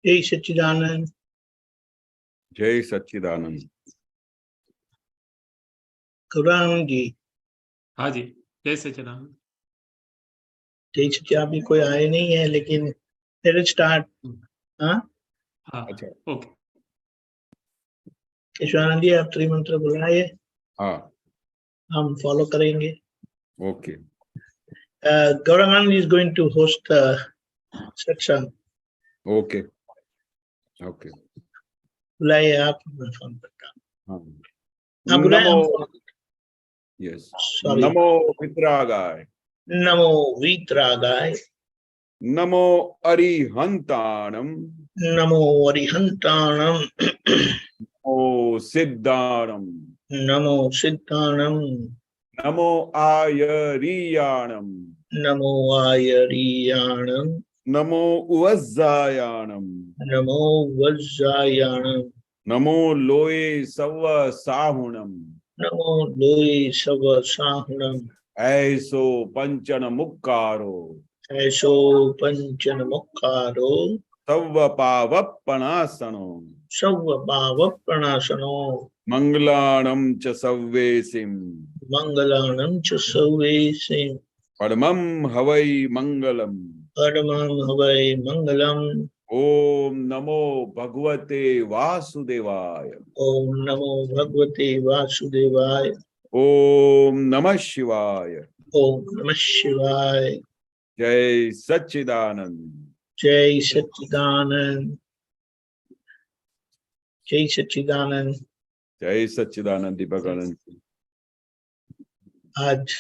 जय सच्चिदानंद। जय सच्चिदानंद। गौरांग जी। हाँ जी, जय सच्चिदानंद। जय सच्चिदानंद। अभी कोई आए नहीं है, लेकिन लेट्स स्टार्ट। हाँ हाँ, अच्छा, ओके। केशवानंद जी, आप त्रिमंत्र बुलाइए, हाँ, हम फॉलो करेंगे। Okay. Gaurang is going to host satsang. Okay, okay. बुलाइए आप, मैं फोन करता हूँ। हाँ, आप बुलाए, हम नमो, follow- यस, सॉरी। नमो वितरागाय, नमो वीतरागाय, नमो अरिहंताणम, नमो अरिहंताणम, ओ सिद्धाणम, नमो सिद्धाणम, नमो आयरियाणम, नमो आयरियाणम, नमो उवज्जायाणम, नमो वज्रायाणम, नमो लोये सव साहुणम, नमो लोये सव साहुणम, ऐसो पंचन मुक्कारो, ऐसो पंचन मुखारो, सव पावपणासनो, सव भाव प्रणाशनो, मंगलाणं च सव्वेसिं, मंगलाणं च सर्वेसे, परमं हवै मंगलम्। परमं हवै मंगलम्। ओम नमो भगवते वासुदेवाय, ओम नमो भगवते वासुदेवाय, ओम नमः शिवाय। ओम नमः शिवाय। जय सच्चिदानंद। जय सच्चिदानंद। जय सच्चिदानंद। जय सच्चिदानंद। दीपक आनंद जी। आज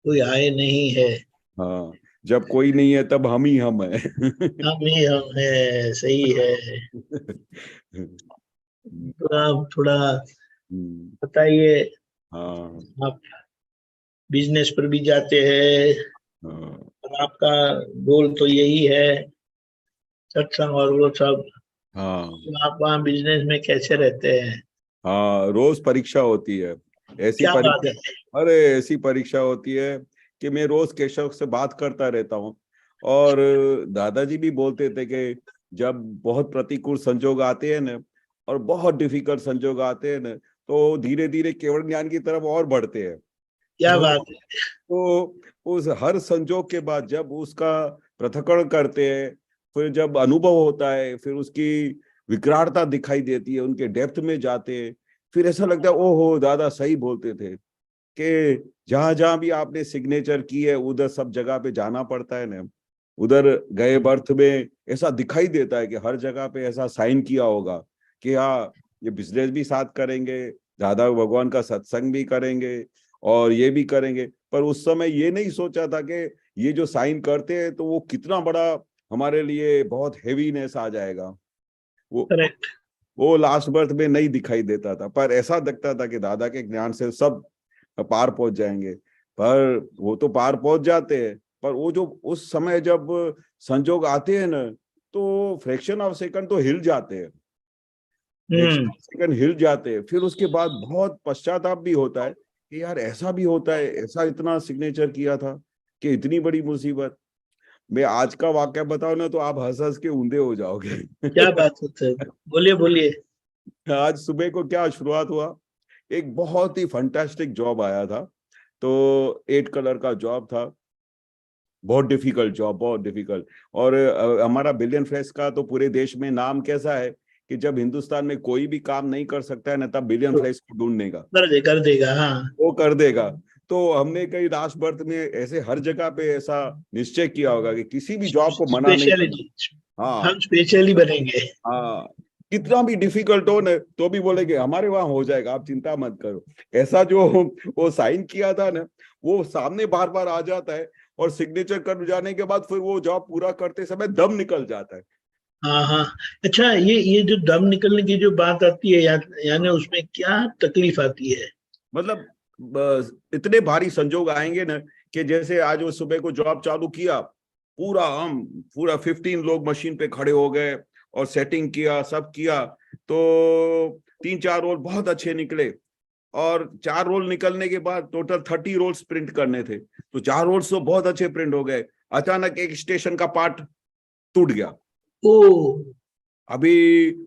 कोई आए नहीं है, हाँ, जब कोई नहीं है तब हम ही हम है। हम ही हम है, सही है। तो आप थोड़ा बताइए, हाँ, आप बिजनेस पर भी जाते हैं हाँ, और आपका गोल तो यही है सत्संग और वो सब, हाँ, तो आप वहाँ बिजनेस में कैसे रहते हैं? हाँ, रोज परीक्षा होती है। ऐसी क्या बात है। परीक्षा, अरे ऐसी परीक्षा होती है कि मैं रोज केशव से बात करता रहता हूँ। और दादाजी भी बोलते थे कि जब बहुत प्रतिकूल संजोग आते हैं ना, और बहुत डिफिकल्ट संजोग आते हैं ना, तो धीरे धीरे केवल ज्ञान की तरफ और बढ़ते हैं। क्या तो, बात है। तो उस हर संजोग के बाद जब उसका पृथक्करण करते हैं, फिर जब अनुभव होता है, फिर उसकी विकरालता दिखाई देती है, उनके डेप्थ में जाते हैं, फिर ऐसा लगता है ओहो दादा सही बोलते थे कि जहां जहां भी आपने सिग्नेचर की है उधर सब जगह पे जाना पड़ता है ना। उधर गए बर्थ में ऐसा दिखाई देता है कि हर जगह पे ऐसा साइन किया होगा कि हाँ ये बिजनेस भी साथ करेंगे, दादा भगवान का सत्संग भी करेंगे और ये भी करेंगे। पर उस समय ये नहीं सोचा था कि ये जो साइन करते हैं तो वो कितना बड़ा हमारे लिए बहुत हेवीनेस आ जाएगा। वो करेक्ट। वो लास्ट बर्थ में नहीं दिखाई देता था, पर ऐसा दिखता था कि दादा के ज्ञान से सब पार पहुंच जाएंगे। पर वो तो पार पहुंच जाते हैं, पर वो जो उस समय जब संजोग आते हैं ना, तो फ्रैक्शन ऑफ सेकंड तो हिल जाते हैं, फ्रैक्शन ऑफ सेकंड हिल जाते हैं। फिर उसके बाद बहुत पश्चाताप भी होता है कि यार ऐसा भी होता है, ऐसा इतना सिग्नेचर किया था कि इतनी बड़ी मुसीबत। मैं आज का वाक्य बताऊं ना तो आप हंस हंस के ऊंधे हो जाओगे। क्या बात होता है, बोलिए बोलिए। आज सुबह को क्या शुरुआत हुआ, एक बहुत ही फंटास्टिक जॉब आया था। तो 8 कलर का जॉब था, बहुत डिफिकल्ट जॉब, बहुत डिफिकल्ट। और हमारा बिलियन फ्रेश का तो पूरे देश में नाम कैसा है कि जब हिंदुस्तान में कोई भी काम नहीं कर सकता है ना, तब बिलियन फ्रेश को ढूंढने का कर देगा। हाँ, वो कर देगा। तो हमने कई लास्ट बर्थ में ऐसे हर जगह पे ऐसा निश्चय किया होगा कि किसी भी जॉब को मना नहीं करना। स्पेशलिटी, हाँ, हम स्पेशली बनेंगे। हाँ, कितना भी डिफिकल्ट हो ना तो भी बोलेंगे हमारे वहां हो जाएगा, आप चिंता मत करो। ऐसा जो वो साइन किया था ना, वो सामने बार बार आ जाता है। और सिग्नेचर कर जाने के बाद फिर वो जॉब पूरा करते समय दम निकल जाता है। हाँ हाँ। अच्छा, ये जो दम निकलने की जो बात आती है, यानी उसमें क्या तकलीफ आती है? मतलब इतने भारी संजोग आएंगे ना कि जैसे आज वो सुबह को जॉब चालू किया, पूरा 15 लोग मशीन पे खड़े हो गए और सेटिंग किया, सब किया। तो 3-4 रोल बहुत अच्छे निकले, और 4 रोल निकलने के बाद टोटल 30 रोल्स प्रिंट करने थे, तो 4 रोल्स तो बहुत अच्छे प्रिंट हो गए। अचानक एक स्टेशन का पार्ट टूट गया। ओ, अभी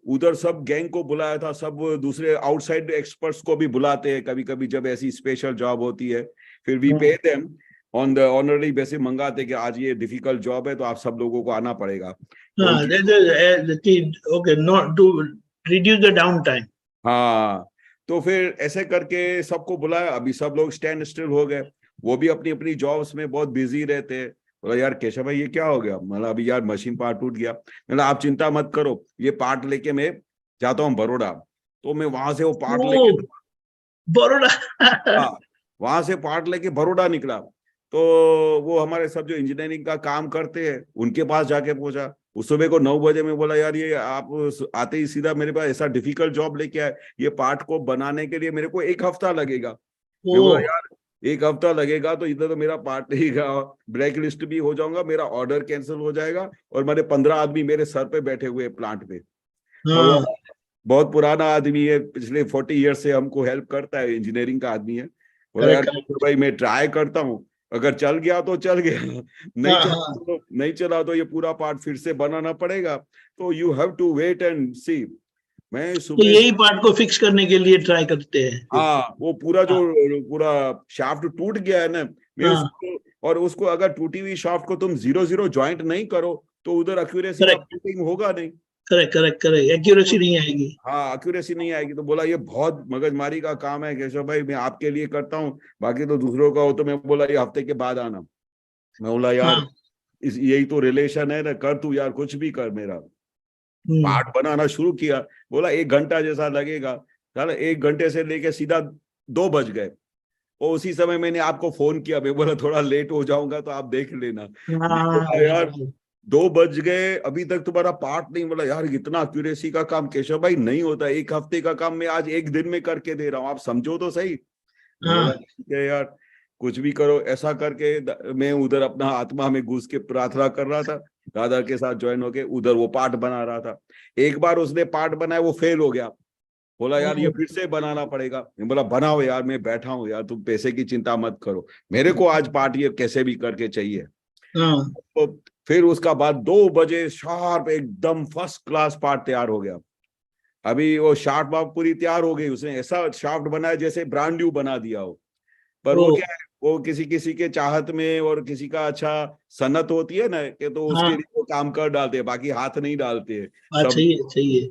उधर सब गैंग को बुलाया था, सब दूसरे आउटसाइड एक्सपर्ट्स को भी बुलाते हैं कभी कभी जब ऐसी स्पेशल जॉब होती है, फिर we pay them on the honorary basis, मंगाते हैं कि आज ये डिफिकल्ट जॉब है तो आप सब लोगों को आना पड़ेगा। तो हाँ, okay, not to reduce the down time. हाँ, तो फिर ऐसे करके सबको बुलाया। अभी सब लोग स्टैंड स्टिल हो गए, वो भी अपनी अपनी जॉब्स में बहुत बिजी रहते हैं। बोला यार केशव भाई ये क्या हो गया? मतलब अभी यार मशीन पार्ट टूट गया। मतलब आप चिंता मत करो, ये पार्ट लेके मैं जाता हूँ बड़ौदा। तो मैं वहां से वो पार्ट ओ, लेके, बड़ौदा। हाँ, वहां से पार्ट लेके बड़ौदा निकला। तो वो हमारे सब जो इंजीनियरिंग का काम करते हैं उनके पास जाके पहुंचा। उस सुबह को 9 बजे में बोला यार ये आप आते ही सीधा मेरे पास ऐसा डिफिकल्ट जॉब लेके आए, ये पार्ट को बनाने के लिए मेरे को 1 हफ्ता लगेगा। मैं बोला ओ, यार 1 हफ्ता लगेगा तो इधर तो मेरा पार्ट नहीं का ब्लैक लिस्ट भी हो जाऊंगा, मेरा ऑर्डर कैंसिल हो जाएगा, और मेरे 15 आदमी मेरे सर पे बैठे हुए प्लांट पे। और हाँ, वो बहुत पुराना आदमी है, पिछले 40 ईयर से हमको हेल्प करता है, इंजीनियरिंग का आदमी है। बोला यार करेक्ट। भाई मैं ट्राई करता हूँ, अगर चल गया तो चल गया, हाँ, हाँ, नहीं चला तो ये पूरा पार्ट फिर से बनाना पड़ेगा। तो you have to wait and see. मैं तो सुबह, यही पार्ट को फिक्स करने के लिए ट्राई करते हैं फिर। हाँ, वो पूरा जो हाँ, पूरा शाफ्ट टूट गया है ना, मैं हाँ, उसको, और उसको अगर टूटी हुई शाफ्ट को तुम 0-0 ज्वाइंट नहीं करो तो उधर एक्यूरेसी का करेक्ट, प्रिंटिंग होगा नहीं। करेक्ट, करेक्ट, करेक्ट, एक्यूरेसी नहीं आएगी। हाँ, एक्यूरेसी नहीं आएगी। तो बोला ये बहुत मगजमारी का काम है केशव भाई, मैं आपके लिए करता हूँ, बाकी तो दूसरों का हो। तो मैं बोला ये हफ्ते के बाद आना। मैं बोला यार हाँ, इस यही तो रिलेशन है ना, कर तू यार कुछ भी कर मेरा। हम्म, पार्ट बनाना शुरू किया। बोला 1 घंटा जैसा लगेगा। चल 1 घंटे से लेके सीधा 2 बज गए। और उसी समय मैंने आपको फोन किया, मैं बोला थोड़ा लेट हो जाऊंगा तो आप देख लेना। मैं हाँ, बोला यार 2 बज गए अभी तक तुम्हारा पार्ट नहीं। बोला यार इतना एक्यूरेसी का काम केशव भाई नहीं होता, 1 हफ्ते का काम मैं आज 1 दिन में करके दे रहा हूँ, आप समझो तो सही। मैं बोला हाँ, ठीक है यार, कुछ भी करो। ऐसा करके मैं उधर अपना आत्मा में घुस के प्रार्थना कर रहा था, दादा के साथ ज्वाइन होके उधर वो पार्ट बना रहा था। एक बार उसने पार्ट बनाया, वो फेल हो गया। बोला यार ये फिर से बनाना पड़ेगा। मैं बोला बनाओ यार, मैं बैठा हूँ यार, तुम पैसे की चिंता मत करो, मेरे को आज पार्ट ये कैसे भी करके चाहिए। हाँ, तो फिर उसका बाद 2 बजे शार्प एकदम फर्स्ट क्लास पार्ट तैयार हो गया। अभी वो शार्ट बाप पूरी तैयार हो गई, उसने ऐसा शाफ्ट बनाया जैसे ब्रांड न्यू बना दिया हो। पर ओ, वो क्या है, वो किसी किसी के चाहत में और किसी का अच्छा सनत होती है ना कि तो उसके हाँ, लिए वो काम कर डालते हैं, बाकी हाथ नहीं डालते हैं बात सब। सही है, सही है।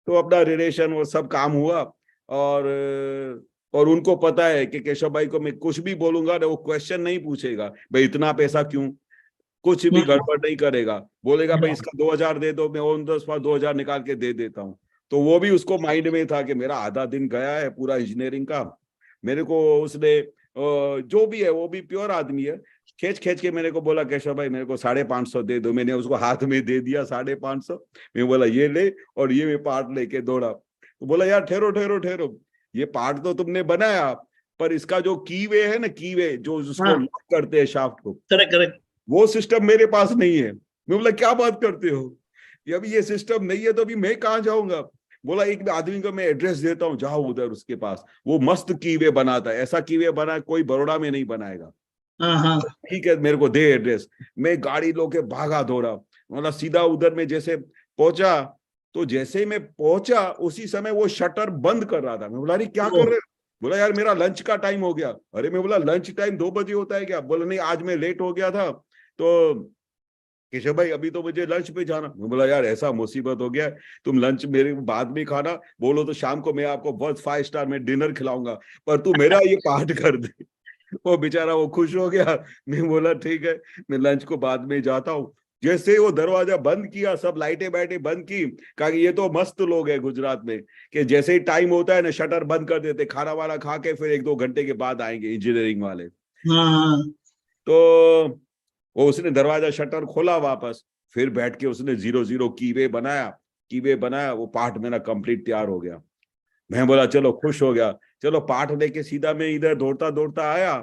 तो अपना रिलेशन वो सब काम हुआ। और और उनको पता है कि केशव भाई को मैं कुछ भी बोलूंगा ना, वो क्वेश्चन नहीं पूछेगा भाई इतना पैसा क्यों, कुछ भी हम्म, गड़बड़ नहीं करेगा। बोलेगा भाई हाँ, इसका 2,000 दे दो, मैं ऑन द स्पॉट 2,000 निकाल के दे देता हूँ। तो वो भी उसको माइंड में था कि मेरा आधा दिन गया है पूरा इंजीनियरिंग का। मेरे को उसने जो भी है वो भी प्योर आदमी है, खींच खींच के मेरे को बोला केशव भाई मेरे को 550 दे दो। मैंने उसको हाथ में दे दिया 550। मैं बोला ये ले, और ये मैं पार्ट लेके दौड़ा। तो बोला यार ठहरो ठहरो ठहरो, ये पार्ट तो तुमने बनाया, पर इसका जो कीवे है ना, कीवे जो उसको हाँ, लॉक करते हैं शाफ्ट को, करेक्ट, करेक्ट। वो सिस्टम मेरे पास नहीं है। मैं बोला क्या बात करते हो, ये अभी ये सिस्टम नहीं है तो अभी मैं कहाँ जाऊंगा। बोला एक आदमी को मैं एड्रेस देता हूँ, जाओ उधर उसके पास, वो मस्त कीवे बनाता है, ऐसा कीवे बना कोई बड़ौदा में नहीं बनाएगा। हाँ, हाँ, ठीक है मेरे को दे एड्रेस। मैं गाड़ी लो के भागा दौड़ा, मतलब सीधा उधर में जैसे पहुंचा, तो जैसे ही मैं पहुंचा उसी समय वो शटर बंद कर रहा था। मैं बोला अरे क्या ओ, कर रहे हो? बोला यार मेरा लंच का टाइम हो गया। अरे मैं बोला लंच टाइम 2 बजे होता है क्या? बोला नहीं आज मैं लेट हो गया था तो केशव भाई अभी तो मुझे लंच पे जाना। मैं बोला यार ऐसा मुसीबत हो गया है, तुम लंच मेरे बाद में खाना, बोलो तो शाम को मैं आपको बहुत 5 स्टार में डिनर खिलाऊंगा, पर तू मेरा ये पार्ट कर दे। वो बेचारा वो खुश हो गया। मैं बोला ठीक है, मैं लंच को बाद में जाता हूँ। जैसे ही वो दरवाजा बंद किया, सब लाइटें बाइटें बंद की, कहा कि ये तो मस्त लोग हैं गुजरात में, कि जैसे ही टाइम होता है ना शटर बंद कर देते, खाना वाला खा के फिर 1-2 घंटे के बाद आएंगे इंजीनियरिंग वाले। हाँ, हाँ, तो वो उसने दरवाजा शटर खोला वापस, फिर बैठ के उसने 0-0 कीवे बनाया। कीवे बनाया, वो पार्ट मेरा कंप्लीट तैयार हो गया। मैं बोला चलो खुश हो गया। चलो पार्ट लेके सीधा मैं इधर दौड़ता दौड़ता आया।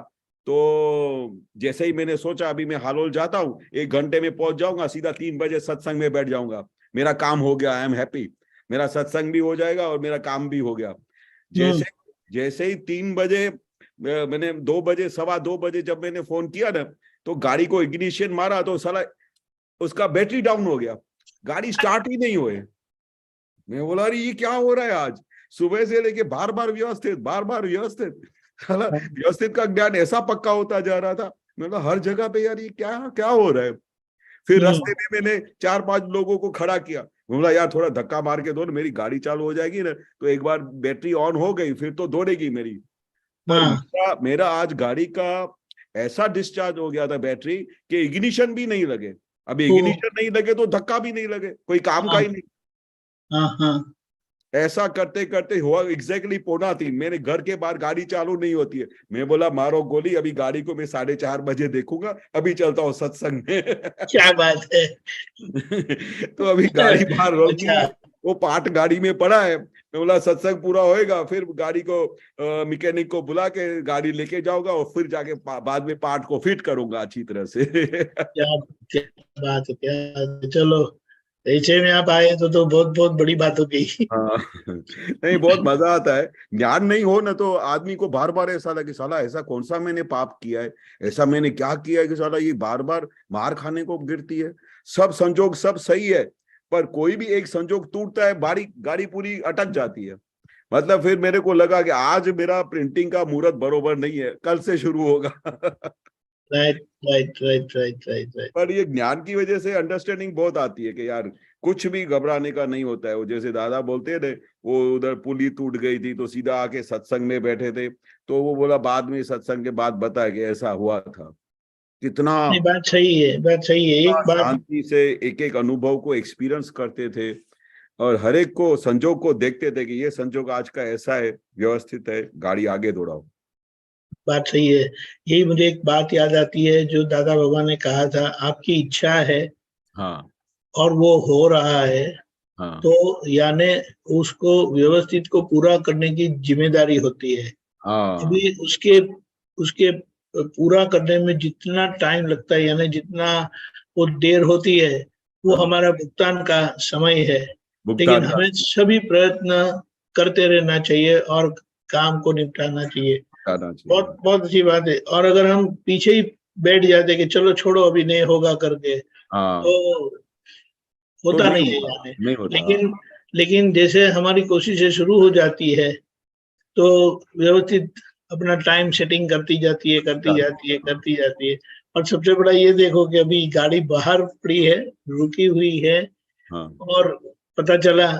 तो जैसे ही मैंने सोचा अभी मैं हालोल जाता हूँ, 1 घंटे में पहुंच जाऊंगा, सीधा 3 बजे सत्संग में बैठ जाऊंगा, मेरा काम हो गया, आई एम हैप्पी, मेरा सत्संग भी हो जाएगा और मेरा काम भी हो गया। हम्म, जैसे जैसे ही 3 बजे, मैंने 2 बजे 2:15 जब मैंने फोन किया ना, तो गाड़ी को इग्निशन मारा तो साला उसका बैटरी डाउन हो गया, गाड़ी स्टार्ट ही नहीं हुए। मैं बोला अरे ये क्या हो रहा है आज, सुबह से लेके बार बार व्यवस्थित साला व्यवस्थित का ज्ञान ऐसा पक्का होता जा रहा था। मैं बोला हर जगह पे यार ये क्या क्या हो रहा है। फिर रास्ते में मैंने 4-5 लोगों को खड़ा किया, बोला यार थोड़ा धक्का मार के दो ना, मेरी गाड़ी चालू हो जाएगी ना, तो एक बार बैटरी ऑन हो गई फिर तो दौड़ेगी मेरी। पर मेरा आज गाड़ी का ऐसा डिस्चार्ज हो गया था बैटरी कि इग्निशन भी नहीं लगे। अब इग्निशन नहीं लगे तो धक्का भी नहीं लगे, कोई काम का ही नहीं। ऐसा करते करते हुआ एग्जैक्टली 2:45 मेरे घर के बाहर गाड़ी चालू नहीं होती है। मैं बोला मारो गोली, अभी गाड़ी को मैं 4:30 बजे देखूंगा, अभी चलता हूँ सत्संग में। क्या बात है। तो अभी गाड़ी बाहर रोकी, वो पार्ट गाड़ी में पड़ा है। मैं बोला सत्संग पूरा होएगा फिर गाड़ी को मैकेनिक को बुला के गाड़ी लेके जाऊंगा और फिर जाके बाद में पार्ट को फिट करूंगा अच्छी तरह से। क्या बात है, क्या, चलो ऐसे में आप आए तो बहुत बहुत बड़ी बात हो गई। हाँ नहीं बहुत मजा आता है। ज्ञान नहीं हो ना तो आदमी को बार बार ऐसा लगे साला ऐसा कौन सा मैंने पाप किया है, ऐसा मैंने क्या किया है कि साला ये बार बार मार खाने को गिरती है। सब संजोग सब सही है, पर कोई भी एक संजोग टूटता है, गाड़ी पूरी अटक जाती है। मतलब फिर मेरे को लगा कि आज मेरा प्रिंटिंग का मुहूर्त बरोबर नहीं है, कल से शुरू होगा। Right right right right right right. पर ये ज्ञान की वजह से अंडरस्टैंडिंग बहुत आती है कि यार कुछ भी घबराने का नहीं होता है। वो जैसे दादा बोलते थे, वो उधर पुली टूट गई थी तो सीधा आके सत्संग में बैठे थे, तो वो बोला बाद में सत्संग के बाद बताया कि ऐसा हुआ था। कितना बात सही है, बात सही है। एक बात शांति से एक एक अनुभव को एक्सपीरियंस करते थे और हर एक को संजोग को देखते थे कि ये संजोग आज का ऐसा है, व्यवस्थित है, गाड़ी आगे दौड़ाओ। बात सही है। यही मुझे एक बात याद आती है जो दादा बाबा ने कहा था, आपकी इच्छा है हाँ और वो हो रहा है, हाँ तो यानी उसको व्यवस्थित को पूरा करने की जिम्मेदारी होती है। हाँ अभी उसके उसके पूरा करने में जितना टाइम लगता है, यानी जितना वो देर होती है, वो हाँ, हमारा भुगतान का समय है। लेकिन भुगतान का हमें सभी प्रयत्न करते रहना चाहिए और काम को निपटाना चाहिए। करना चाहिए। बहुत बहुत अच्छी बात है। और अगर हम पीछे ही बैठ जाते कि चलो छोड़ो अभी नहीं होगा करके, हाँ तो तो होता नहीं नहीं है होगा, यानी। नहीं होता। लेकिन जैसे हमारी कोशिशें शुरू हो जाती है तो व्यवस्थित अपना टाइम सेटिंग करती जाती है। और सबसे बड़ा ये देखो कि अभी गाड़ी बाहर पड़ी है, रुकी हुई है, हाँ और पता चला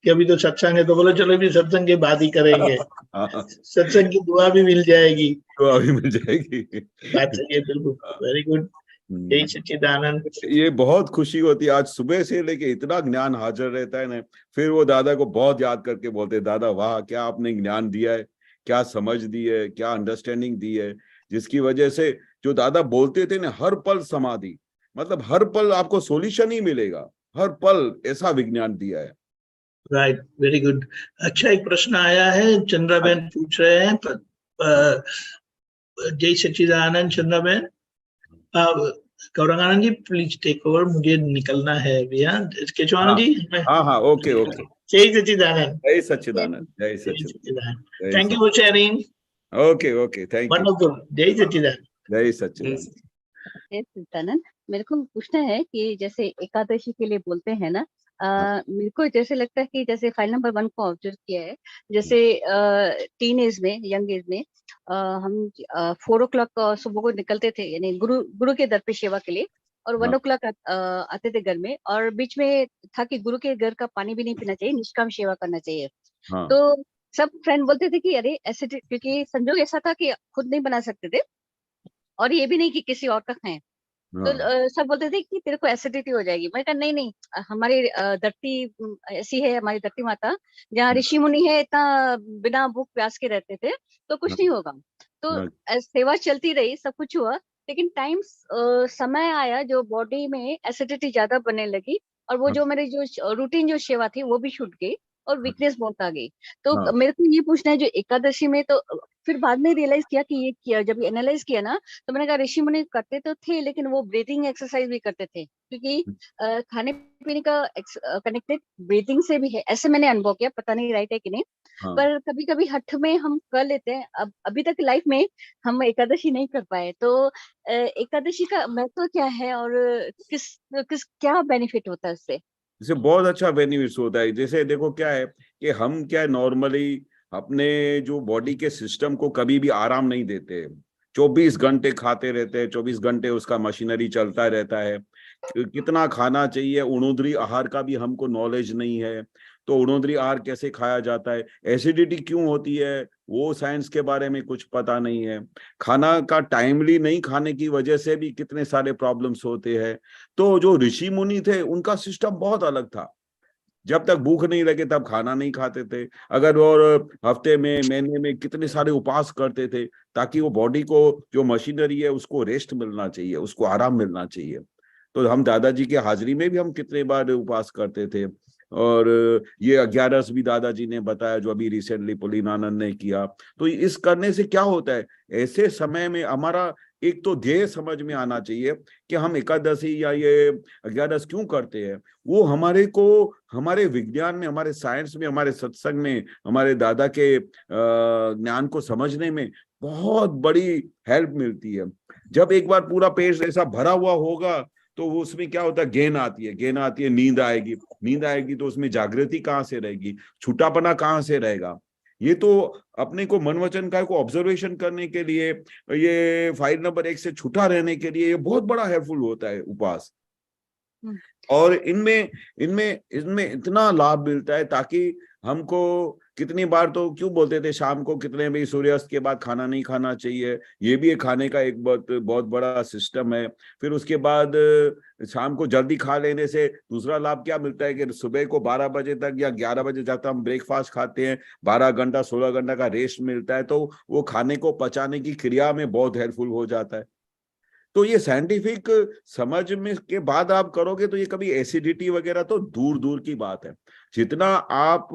कि अभी तो सत्संग है, तो बोलो चलो अभी सत्संग के बाद ही करेंगे। सत्संग की दुआ भी मिल जाएगी। तो अभी मिल जाएगी। बात सही है, बिल्कुल। Very good. जय सच्चिदानंद। ये बहुत खुशी होती है, आज सुबह से लेके इतना ज्ञान हाजिर रहता है ना। फिर वो दादा को बहुत याद करके बोलते दादा वाह क्या आपने ज्ञान दिया है, क्या समझ दी है, क्या अंडरस्टैंडिंग दी है, जिसकी वजह से जो दादा बोलते थे ना हर पल समाधि, मतलब हर पल आपको सॉल्यूशन ही मिलेगा, हर पल ऐसा विज्ञान दिया है। Right, very good. अच्छा, एक प्रश्न आया है, चंद्राबेन पूछ रहे हैं। जय सच्चिदानंद चंद्राबेन। गौरंगानंद जी प्लीज टेक ओवर, मुझे निकलना है भैया। केशवानंद जी हाँ हाँ ओके ओके। जय सच्चिदानंद। जय सच्चिदानंद, जय जय सच्चिदानंद, सच्चिदानंद। जय thank you for sharing. Okay okay thank you. Wonderful. जय सच्चिदानंद। जय जय सच्चिदानंद। सच्चिदानंद। सच्चिदानंद, मेरे को पूछना है कि जैसे एकादशी के लिए बोलते हैं ना, मेरे को जैसे लगता है कि जैसे फाइल नंबर 1 को ऑब्जर्व किया है, जैसे टीन एज में, यंग एज में हम 4 o'clock सुबह को निकलते थे, यानी गुरु के दर पे सेवा के लिए, और 1 o'clock आते थे घर में, और बीच में था कि गुरु के घर का पानी भी नहीं पीना चाहिए, निष्काम सेवा करना चाहिए। हाँ तो सब फ्रेंड बोलते थे कि अरे एसिड, क्योंकि संजोग ऐसा था कि खुद नहीं बना सकते थे और ये भी नहीं कि किसी और का खाएं, तो हाँ सब बोलते थे कि तेरे को एसिडिटी हो जाएगी। मैं कहा नहीं नहीं, हमारी धरती ऐसी है, हमारी धरती माता, जहाँ ऋषि मुनि है, इतना बिना भूख प्यास के रहते थे, तो कुछ नहीं होगा। तो सेवा चलती रही, सब कुछ हुआ, लेकिन समय आया जो बॉडी में एसिडिटी ज्यादा बनने लगी, और वो जो मेरी जो रूटीन जो सेवा थी वो भी छूट गई। और वीकनेस बहुत आ गई। तो हाँ मेरे को ये पूछना है, जो एकादशी में तो फिर बाद में रियलाइज किया कि ये किया, जब एनालाइज किया ना, तो मैंने कहा ऋषि मुनि करते तो थे, लेकिन वो ब्रीथिंग एक्सरसाइज भी करते थे, क्योंकि खाने पीने का कनेक्टेड ब्रीथिंग से भी है, ऐसे मैंने अनुभव किया, पता नहीं राइट है कि नहीं। हाँ। पर कभी कभी हठ में हम कर लेते हैं। अब अभी तक लाइफ में हम एकादशी नहीं कर पाए, तो एकादशी का महत्व क्या है, और किस किस क्या बेनिफिट होता है इससे? इससे बहुत अच्छा बेनिफिट्स होता है। जैसे देखो क्या है कि हम क्या नॉर्मली अपने जो बॉडी के सिस्टम को कभी भी आराम नहीं देते, 24 घंटे खाते रहते हैं, 24 घंटे उसका मशीनरी चलता रहता है। कितना खाना चाहिए, उणोदरी आहार का भी हमको नॉलेज नहीं है। तो उणोदरी आहार कैसे खाया जाता है, एसिडिटी क्यों होती है, वो साइंस के बारे में कुछ पता नहीं है। खाना का टाइमली नहीं खाने की वजह से भी कितने सारे प्रॉब्लम्स होते हैं। तो जो ऋषि मुनि थे उनका सिस्टम बहुत अलग था। जब तक भूख नहीं लगे तब खाना नहीं खाते थे। अगर और हफ्ते में महीने में कितने सारे उपवास करते थे, ताकि वो बॉडी को जो मशीनरी है उसको रेस्ट मिलना चाहिए, उसको आराम मिलना चाहिए। तो हम दादाजी के हाजिरी में भी हम कितने बार उपवास करते थे। और ये 11 भी दादाजी ने बताया, जो अभी रिसेंटली पुलिनानंद ने किया। तो इस करने से क्या होता है, ऐसे समय में हमारा एक तो ध्येय समझ में आना चाहिए कि हम एकादशी या ये 11 क्यों करते हैं। वो हमारे को हमारे विज्ञान में, हमारे साइंस में, हमारे सत्संग में, हमारे दादा के ज्ञान को समझने में बहुत बड़ी हेल्प मिलती है। जब एक बार पूरा पेट ऐसा भरा हुआ होगा तो उसमें क्या होता है, गेन आती है, गेन आती है, नींद आएगी। नींद आएगी तो उसमें जागृति कहाँ से रहेगी, छुटापना कहाँ से रहेगा। ये तो अपने को मन वचन काय को ऑब्जर्वेशन करने के लिए, ये फाइल नंबर 1 से छुटा रहने के लिए ये बहुत बड़ा हेल्पफुल होता है उपवास। और इनमें इनमें इनमें इतना लाभ मिलता है, ताकि हमको कितनी बार तो क्यों बोलते थे शाम को कितने भी सूर्यास्त के बाद खाना नहीं खाना चाहिए, ये भी एक खाने का एक बहुत बहुत बड़ा सिस्टम है। फिर उसके बाद शाम को जल्दी खा लेने से दूसरा लाभ क्या मिलता है कि सुबह को 12 बजे तक या 11 बजे तक हम ब्रेकफास्ट खाते हैं, 12 घंटा 16 घंटा का रेस्ट मिलता है, तो वो खाने को पचाने की क्रिया में बहुत हेल्पफुल हो जाता है। तो ये साइंटिफिक समझ में के बाद आप करोगे तो ये कभी एसिडिटी वगैरह तो दूर दूर की बात है। जितना आप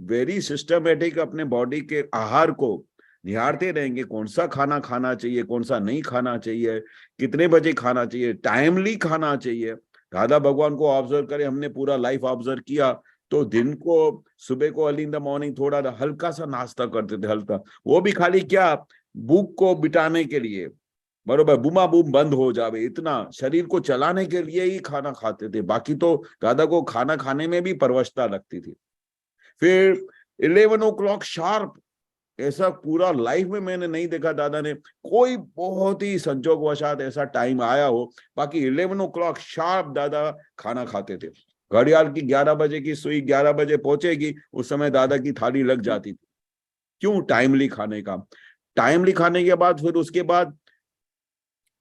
वेरी सिस्टमेटिक अपने बॉडी के आहार को निहारते रहेंगे, कौन सा खाना खाना चाहिए, कौन सा नहीं खाना चाहिए, कितने बजे खाना चाहिए, टाइमली खाना चाहिए। दादा भगवान को ऑब्जर्व करें, हमने पूरा लाइफ ऑब्जर्व किया, तो दिन को सुबह को अर्ली इन द मॉर्निंग थोड़ा हल्का सा नाश्ता करते थे, हल्का, वो भी खाली क्या, भूख को बिटाने के लिए, बरोबर, बुमा बुम बंद हो जावे, इतना शरीर को चलाने के लिए ही खाना खाते थे। बाकी तो दादा को खाना खाने में भी परवशता लगती थी। फिर 11 o'clock शार्प, ऐसा पूरा लाइफ में मैंने नहीं देखा दादा ने कोई बहुत ही संजोगवशात ऐसा टाइम आया हो, बाकी 11 o'clock शार्प दादा खाना खाते थे। घड़ियाल की 11 बजे की सुई 11 बजे पहुंचेगी, उस समय दादा की थाली लग जाती थी। क्यों, टाइमली खाने का। टाइमली खाने के बाद फिर उसके बाद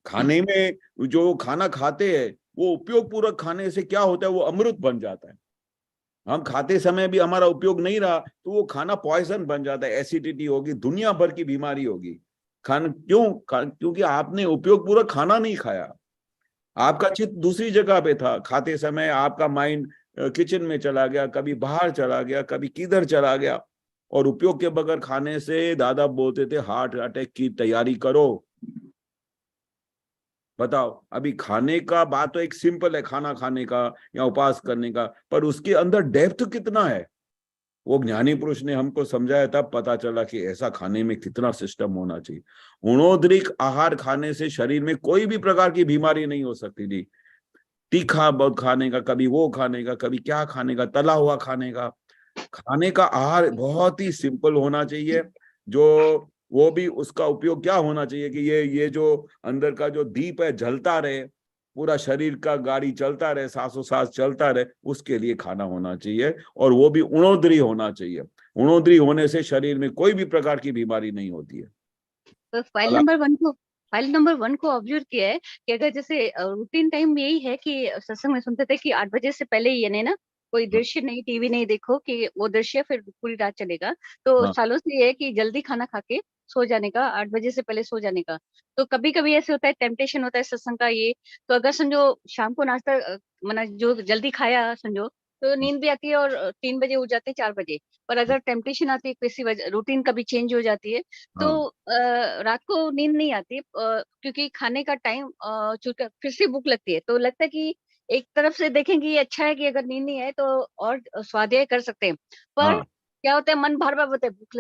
खाने में जो खाना खाते हैं वो उपयोग पूर्वक खाने से क्या होता है, वो अमृत बन जाता है। हम खाते समय भी हमारा उपयोग नहीं रहा तो वो खाना पॉइजन बन जाता है, एसिडिटी होगी, दुनिया भर की बीमारी होगी। क्योंकि आपने उपयोग पूर्वक खाना नहीं खाया, आपका चित्त दूसरी जगह पे था। खाते समय आपका माइंड किचन में चला गया, कभी बाहर चला गया, कभी किधर चला गया। और उपयोग के बगैर खाने से दादा बोलते थे हार्ट अटैक की तैयारी करो। बताओ, अभी खाने का बात तो एक सिंपल है, खाना खाने का या उपवास करने का, पर उसके अंदर डेप्थ कितना है, वो ज्ञानी पुरुष ने हमको समझाया, तब पता चला कि ऐसा खाने में कितना सिस्टम होना चाहिए। उणोदरिक आहार खाने से शरीर में कोई भी प्रकार की बीमारी नहीं हो सकती थी। तीखा बहुत खाने का, कभी वो खाने का, कभी क्या खाने का, तला हुआ खाने का। खाने का आहार बहुत ही सिंपल होना चाहिए। जो वो भी उसका उपयोग क्या होना चाहिए कि ये जो अंदर का जो दीप है जलता रहे, पूरा शरीर का गाड़ी चलता रहे, सांसों-सांस चलता रहे, उसके लिए खाना होना चाहिए। और वो भी उणोदरी होना चाहिए। उणोदरी होने से शरीर में कोई भी प्रकार की बीमारी नहीं होती है। तो फाइल नंबर 1 को ऑब्जर्व किया है कि अगर जैसे रूटीन टाइम यही है कि सत्संग में सुनते थे कि 8 बजे से पहले ये नहीं ना, कोई हाँ, दृश्य नहीं, टीवी नहीं देखो, कि वो दृश्य फिर पूरी रात चलेगा। तो हाँ, सालों से ये है कि जल्दी खाना खा के सो जाने का, 8 बजे से पहले सो जाने का। तो कभी कभी ऐसे होता है, टेम्पटेशन होता है सत्संग का ये, तो अगर समझो शाम को नाश्ता, जो जल्दी खाया समझो, तो नींद भी आती है और 3 बजे उठ जाते हैं 4 बजे। पर अगर टेम्पटेशन आती है किसी वजह, रूटीन कभी चेंज हो जाती है तो रात को नींद नहीं आती क्योंकि खाने का टाइम चूंकि फिर से भूख लगती है, तो लगता है कि एक तरफ से देखेंगे ये अच्छा है कि अगर नींद नहीं आए तो और स्वाध्याय कर सकते हैं। पर हाँ क्या होता है, मन बार बार बोलता है भूख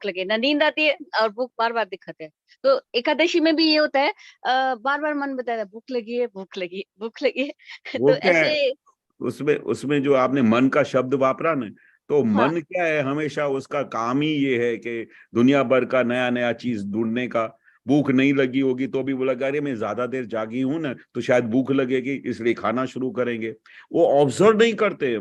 लगी है, ना नींद आती है और भूख बार बार दिखाते हैं। तो एकादशी में भी ये होता है, बार बार मन बताता है भूख लगी है, भूख लगी है, भूख लगी है। वो तो क्या है, ऐसे उसमें उसमें जो आपने मन का शब्द वापरा ना, तो हाँ मन क्या है, हमेशा उसका काम ही ये है कि दुनिया भर का नया नया चीज ढूंढने का। भूख नहीं लगी होगी तो भी बोला, अरे मैं ज्यादा देर जागी हूं ना तो शायद भूख लगेगी, इसलिए खाना शुरू करेंगे। वो ऑब्जर्व नहीं करते,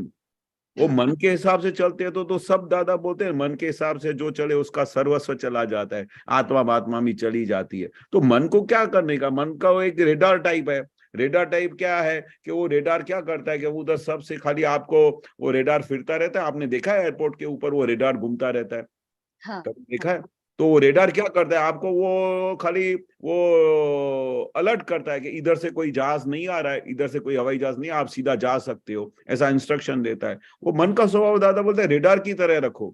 वो मन के हिसाब से चलते हैं। तो सब दादा बोलते हैं मन के हिसाब से जो चले उसका सर्वस्व चला जाता है, आत्मा आत्मा भी चली जाती है। तो मन को क्या करने का, मन का वो एक रेडार टाइप है। रेडार टाइप क्या है कि वो रेडार क्या करता है कि वो उधर सबसे खाली आपको, वो रेडार फिरता रहता है। आपने देखा है एयरपोर्ट के ऊपर वो रेडार घूमता रहता है, हाँ कभी देखा हाँ है? तो वो रेडार क्या करता है, आपको वो खाली वो अलर्ट करता है कि इधर से कोई जहाज नहीं आ रहा है, इधर से कोई हवाई जहाज नहीं, आप सीधा जा सकते हो, ऐसा इंस्ट्रक्शन देता है। वो मन का स्वभाव दादा बोलते हैं रेडार की तरह रखो।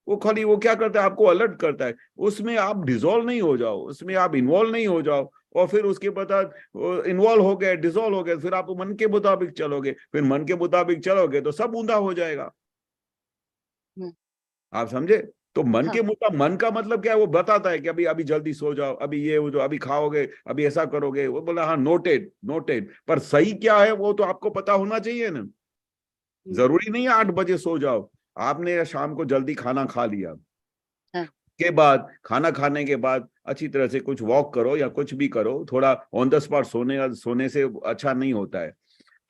वो खाली वो क्या करता है, आपको अलर्ट करता है। उसमें आप डिसॉल्व नहीं हो जाओ, उसमें आप इन्वॉल्व नहीं हो जाओ। और फिर उसके बाद इन्वॉल्व हो गए, डिसॉल्व हो गए, फिर आप मन के मुताबिक चलोगे। फिर मन के मुताबिक चलोगे तो सब ऊंधा हो जाएगा। हम्म, आप समझे? तो मन हाँ के मुताबिक, मन का मतलब क्या है, वो बताता है कि अभी अभी जल्दी सो जाओ, अभी ये वो जो अभी खाओगे, अभी ऐसा करोगे। वो बोला हाँ नोटेड नोटेड, पर सही क्या है वो तो आपको पता होना चाहिए ना। जरूरी नहीं है 8 बजे सो जाओ। आपने शाम को जल्दी खाना खा लिया हाँ के बाद, खाना खाने के बाद अच्छी तरह से कुछ वॉक करो या कुछ भी करो। थोड़ा ऑन द स्पॉट सोने से अच्छा नहीं होता है,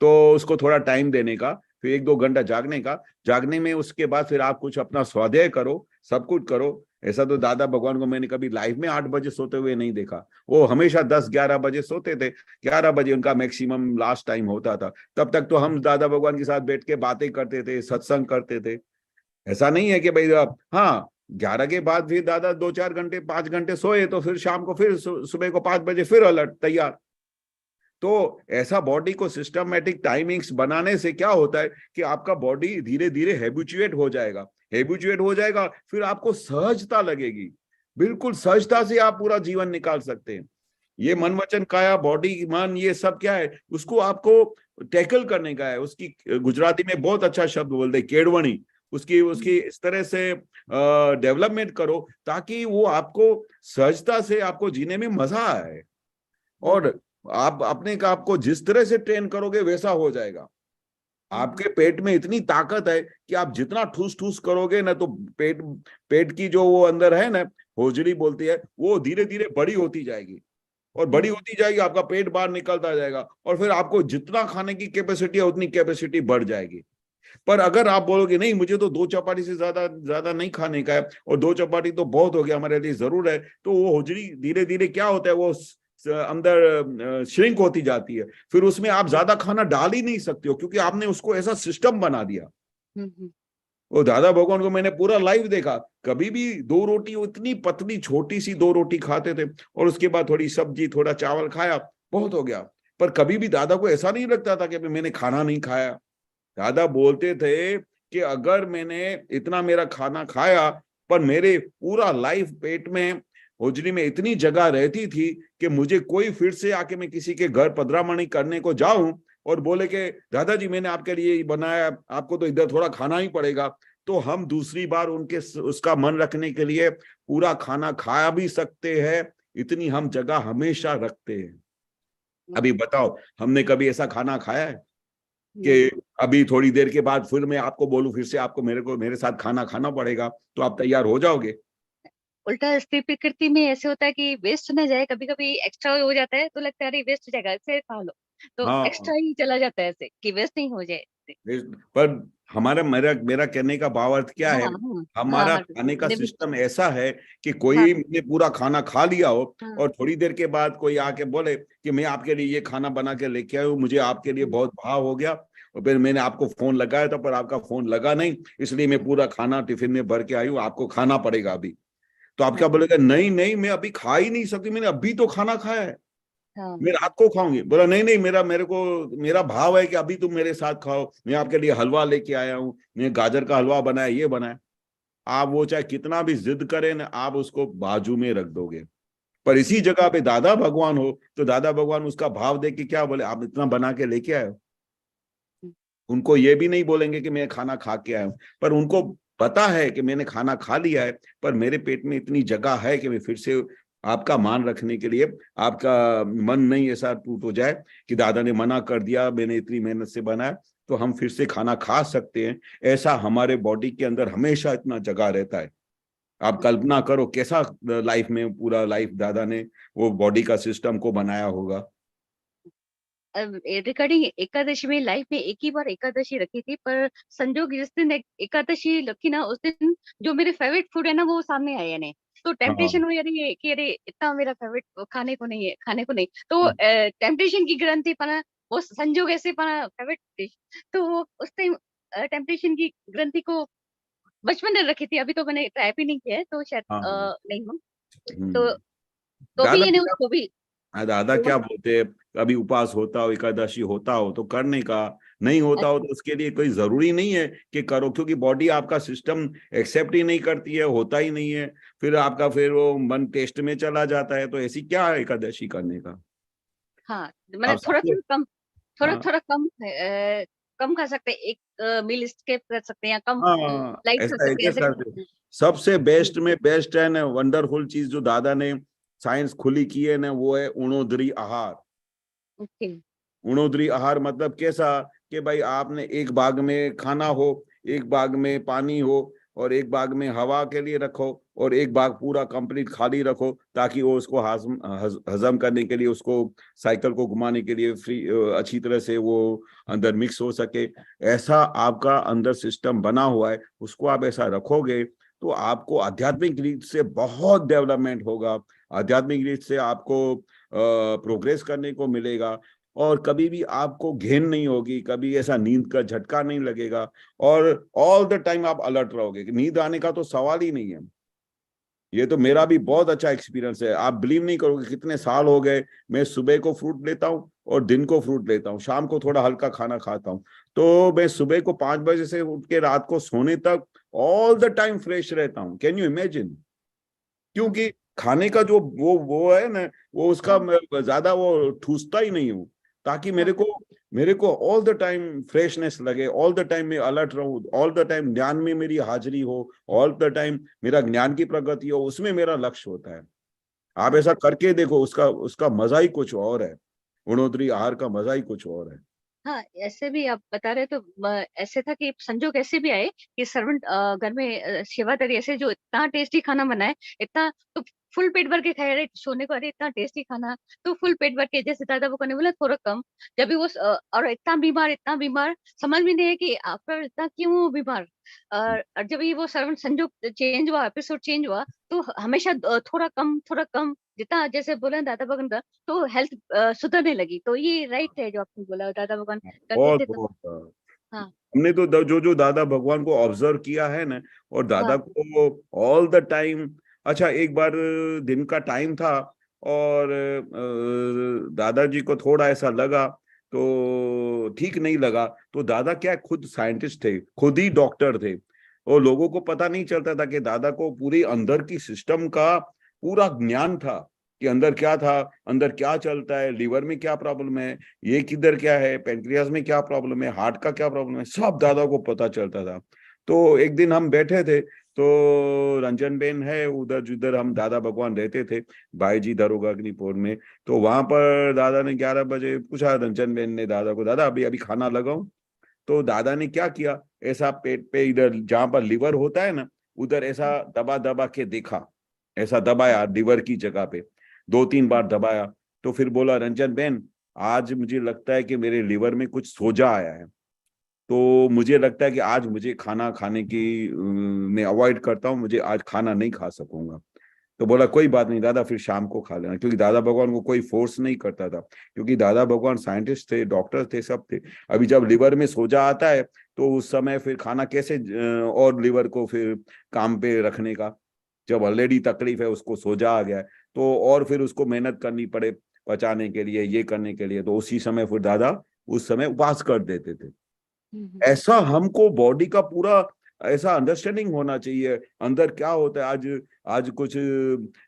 तो उसको थोड़ा टाइम देने का, फिर 1-2 घंटा जागने का। जागने में उसके बाद फिर आप कुछ अपना स्वाध्याय करो, सब कुछ करो। ऐसा तो दादा भगवान को मैंने कभी लाइफ में 8 बजे सोते हुए नहीं देखा। वो हमेशा 10-11 बजे सोते थे। 11 बजे उनका मैक्सिमम लास्ट टाइम होता था। तब तक तो हम दादा भगवान के साथ बैठ के बातें करते थे, सत्संग करते थे। ऐसा नहीं है कि भाई आप, हाँ 11 के बाद फिर दादा 2-4 घंटे 5 घंटे सोए तो फिर शाम को फिर सुबह को 5 बजे फिर अलर्ट तैयार। तो ऐसा बॉडी को सिस्टमैटिक टाइमिंग्स बनाने से क्या होता है कि आपका बॉडी धीरे धीरे हैबिचुएट हो जाएगा। हैबिचुएट हो जाएगा, फिर आपको सहजता लगेगी। बिल्कुल सहजता से आप पूरा जीवन निकाल सकते हैं। ये मन वचन काया बॉडी मन ये सब क्या है, उसको आपको टैकल करने का है। उसकी गुजराती में बहुत अच्छा शब्द बोलते हैं केड़वणी। उसकी उसकी इस तरह से डेवलपमेंट करो ताकि वो आपको सहजता से आपको जीने में मजा आए। और आप अपने आप को जिस तरह से ट्रेन करोगे वैसा हो जाएगा। आपके पेट में इतनी ताकत है कि आप जितना ठूस ठूस करोगे ना, तो पेट की जो वो अंदर है ना, होजरी बोलती है, वो धीरे धीरे बड़ी होती जाएगी। और बड़ी होती जाएगी, आपका पेट बाहर निकलता जाएगा। और फिर आपको जितना खाने की कैपेसिटी है उतनी कैपेसिटी बढ़ जाएगी। पर अगर आप बोलोगे नहीं मुझे तो 2 चपाती से ज्यादा ज्यादा नहीं खाने का है, और 2 चपाती तो बहुत हो गया हमारे लिए जरूर है, तो वो होजरी धीरे धीरे क्या होता है, वो अंदर श्रिंक होती जाती है। फिर उसमें आप ज्यादा खाना डाल ही नहीं सकते हो, क्योंकि आपने उसको ऐसा सिस्टम बना दिया। वो दादा भगवान को मैंने पूरा लाइव देखा। कभी भी 2 रोटी, इतनी पतली छोटी सी 2 रोटी खाते थे, और उसके बाद थोड़ी सब्जी थोड़ा चावल खाया, बहुत हो गया। पर कभी भी दादा को ऐसा नहीं लगता था कि मैंने खाना नहीं खाया। दादा बोलते थे कि अगर मैंने इतना मेरा खाना खाया, पर मेरे पूरा लाइफ पेट में होजरी में इतनी जगह रहती थी कि मुझे कोई फिर से आके मैं किसी के घर पधरामणी करने को जाऊं और बोले कि दादाजी मैंने आपके लिए बनाया, आपको तो इधर थोड़ा खाना ही पड़ेगा, तो हम दूसरी बार उनके उसका मन रखने के लिए पूरा खाना खा भी सकते हैं। इतनी हम जगह हमेशा रखते हैं। अभी बताओ, हमने कभी ऐसा खाना खाया है कि अभी थोड़ी देर के बाद फिर मैं आपको बोलूं फिर से आपको मेरे साथ खाना खाना पड़ेगा, तो आप तैयार हो जाओगे? उल्टा स्त्री प्रकृति में ऐसे होता है कि वेस्ट न जाए, कभी कभी एक्स्ट्रा हो जाता है तो लगता है अरे वेस्ट हो जाएगा, ऐसे खा लो, तो हाँ, एक्स्ट्रा ही चला जाता है ऐसे कि वेस्ट नहीं हो जाए। पर हमारा मेरा मेरा कहने का भावार्थ क्या हाँ है, हाँ हाँ हमारा हाँ खाने का लिमिट। सिस्टम ऐसा है कि हाँ कोई ने पूरा खाना खा लिया हो हाँ और थोड़ी देर के बाद कोई आके बोले कि मैं आपके लिए ये खाना बना के लेके आया हूँ, मुझे आपके लिए बहुत भाव हो गया, और फिर मैंने आपको फोन लगाया था पर आपका फोन लगा नहीं, इसलिए मैं पूरा खाना टिफिन में भर के आई हूँ, आपको खाना पड़ेगा अभी। तो आप क्या बोलेगा, नहीं नहीं मैं अभी खा ही नहीं सकती, मैंने अभी तो खाना खाया है। हाँ मैं रात को खाऊंगी। बोला नहीं नहीं, मेरा भाव है कि अभी तुम मेरे साथ खाओ, मैं आपके लिए हलवा लेके आया हूँ, मैं गाजर का हलवा बनाया, ये बनाया। आप वो चाहे कितना भी जिद करें ना, आप उसको बाजू में रख दोगे। पर इसी जगह पे दादा भगवान हो तो दादा भगवान उसका भाव देख के क्या बोले, आप इतना बना के लेके आए हो। उनको ये भी नहीं बोलेंगे कि मैं खाना खा के आया हूँ, पर उनको पता है कि मैंने खाना खा लिया है, पर मेरे पेट में इतनी जगह है कि मैं फिर से आपका मान रखने के लिए, आपका मन नहीं ऐसा टूट हो जाए कि दादा ने मना कर दिया, मैंने इतनी मेहनत से बनाया, तो हम फिर से खाना खा सकते हैं। ऐसा हमारे बॉडी के अंदर हमेशा इतना जगह रहता है। आप कल्पना करो कैसा लाइफ में पूरा लाइफ दादा ने वो बॉडी का सिस्टम को बनाया होगा। रिगार्डिंग एकादशी में लाइफ में एक ही बार एकादशी रखी थी, पर संजोग जिस दिन एकादशी रखी ना, उस दिन जो मेरे फेवरेट फूड है ना वो सामने आया नहीं, तो हाँ टेम्पटेशन हुई अरे कि अरे इतना मेरा फेवरेट खाने को नहीं है, खाने को नहीं, तो टेम्पटेशन की ग्रंथि पना वो संजोग ऐसे पना फेवरेट डिश, तो वो उस टाइम टेम्पटेशन की ग्रंथि को बचपन में रखी थी, अभी तो मैंने ट्राई भी नहीं किया है, तो शायद हाँ। नहीं हूँ, हम्म। तो भी दादा ये नहीं उसको भी दादा क्या बोलते हैं, कभी उपवास होता हो, एकादशी होता हो तो करने का, नहीं होता हो तो उसके लिए कोई जरूरी नहीं है कि करो, क्योंकि बॉडी आपका सिस्टम एक्सेप्ट ही नहीं करती है, होता ही नहीं है, फिर आपका फिर वो मन टेस्ट में चला जाता है, तो ऐसी क्या है एकादशी करने का। हाँ, मैंने आप थोड़ा सबसे, थोड़ा कम, थोड़ा हाँ थोड़ा कम कम खा सकते हैं, एक मील स्किप कर सकते हैं, या कम हाँ, लाइट खा ऐसा सकते हैं, एडजस्ट ऐसे कर करते सकते हैं। सबसे बेस्ट में बेस्ट है ना, वंडरफुल चीज जो दादा ने साइंस खुली की है ना, वो है उणोदरी आहार। ओके। उणोदरी आहार मतलब कैसा, कि भाई आपने एक बाग में खाना हो, एक बाग में पानी हो, और एक बाग में हवा के लिए रखो, और एक बाग पूरा कंप्लीट खाली रखो, ताकि वो उसको हजम करने के लिए, उसको साइकिल को घुमाने के लिए फ्री अच्छी तरह से वो अंदर मिक्स हो सके। ऐसा आपका अंदर सिस्टम बना हुआ है, उसको आप ऐसा रखोगे तो आपको आध्यात्मिक रीत से बहुत डेवलपमेंट होगा, आध्यात्मिक रीत से आपको प्रोग्रेस करने को मिलेगा, और कभी भी आपको घेन नहीं होगी, कभी ऐसा नींद का झटका नहीं लगेगा, और ऑल द टाइम आप अलर्ट रहोगे, नींद आने का तो सवाल ही नहीं है। ये तो मेरा भी बहुत अच्छा एक्सपीरियंस है, आप बिलीव नहीं करोगे कितने साल हो गए मैं सुबह को फ्रूट लेता हूँ और दिन को फ्रूट लेता हूँ, शाम को थोड़ा हल्का खाना खाता हूँ, तो मैं सुबह को 5 बजे से उठ के रात को सोने तक ऑल द टाइम फ्रेश रहता हूँ। Can you imagine? क्योंकि खाने का जो वो है ना, वो उसका मैं ज्यादा वो ठूसता ही नहीं हूँ, ताकि मेरे को ऑल द टाइम फ्रेशनेस लगे, ऑल द टाइम मैं अलर्ट रहूं, ऑल द टाइम ज्ञान में मेरी हाजिरी हो, ऑल द टाइम मेरा ज्ञान की प्रगति हो, उसमें मेरा लक्ष्य होता है। आप ऐसा करके देखो, उसका उसका मजा ही कुछ और है, गुणोत्तरी आहार का मजा ही कुछ और है। हाँ, ऐसे भी आप बता रहे तो ऐसे था कि संजोग ऐसे भी आए कि सर्वेंट घर में सेवादारी ऐसे जो इतना टेस्टी खाना बनाए, इतना तो फुल पेट भर के खाए, अरे सोने को अरे इतना टेस्टी खाना, तो फुल पेट भर के, जैसे दादा को ने बोला थोड़ा कम, जब भी वो और इतना बीमार समझ में नहीं है कि आफ्टर इतना क्यों बीमार, और जब भी वो सर्वेंट संजोग चेंज हुआ, एपिसोड चेंज हुआ, तो हमेशा थोड़ा कम जितना जैसे बोले दादा भगवान का, तो हेल्थ सुधरने लगी, तो ये राइट है जो आपने बोला, दादा भगवान करते बहुत थे तो। बहुत हाँ हमने तो जो जो दादा भगवान को ऑब्जर्व किया है ना, और दादा हाँ को ऑल द टाइम, अच्छा एक बार दिन का टाइम था, और दादाजी को थोड़ा ऐसा लगा, तो ठीक नहीं लगा, तो दादा क्या है, खुद साइंटिस्ट थे, खुद ही डॉक्टर थे, और लोगों को पता नहीं चलता था कि दादा को पूरी अंदर की सिस्टम का पूरा ज्ञान था, कि अंदर क्या था, अंदर क्या चलता है, लीवर में क्या प्रॉब्लम है, ये किधर क्या है, पेनक्रियास में क्या प्रॉब्लम है, हार्ट का क्या प्रॉब्लम है, सब दादा को पता चलता था। तो एक दिन हम बैठे थे, तो रंजन बेन है उधर जिधर हम दादा भगवान रहते थे, भाई जी दरोगा अग्निपुर में, तो वहां पर दादा ने 11 बजे पूछा, रंजन बेन ने दादा को, दादा अभी अभी खाना लगाऊं? तो दादा ने क्या किया, ऐसा पेट पे इधर जहां पर लिवर होता है ना, उधर ऐसा दबा दबा के देखा, ऐसा दबाया लिवर की जगह पे, 2-3 बार दबाया, तो फिर बोला, रंजन बेन आज मुझे लगता है कि मेरे लिवर में कुछ सोजा आया है, तो मुझे लगता है कि आज मुझे खाना खाने की मैं अवॉइड करता हूँ, मुझे आज खाना नहीं खा सकूंगा। तो बोला कोई बात नहीं दादा, फिर शाम को खा लेना, क्योंकि दादा भगवान को कोई फोर्स नहीं करता था, क्योंकि दादा भगवान साइंटिस्ट थे, डॉक्टर थे, सब थे। अभी जब लिवर में सोजा आता है तो उस समय फिर खाना कैसे और लिवर को फिर काम पे रखने का, जब ऑलरेडी तकलीफ है, उसको सोजा आ गया है, तो और फिर उसको मेहनत करनी पड़े, पचाने के लिए, ये करने के लिए, तो उसी समय फिर दादा उस समय उपवास कर देते थे। ऐसा हमको बॉडी का पूरा ऐसा अंडरस्टैंडिंग होना चाहिए, अंदर क्या होता है। आज कुछ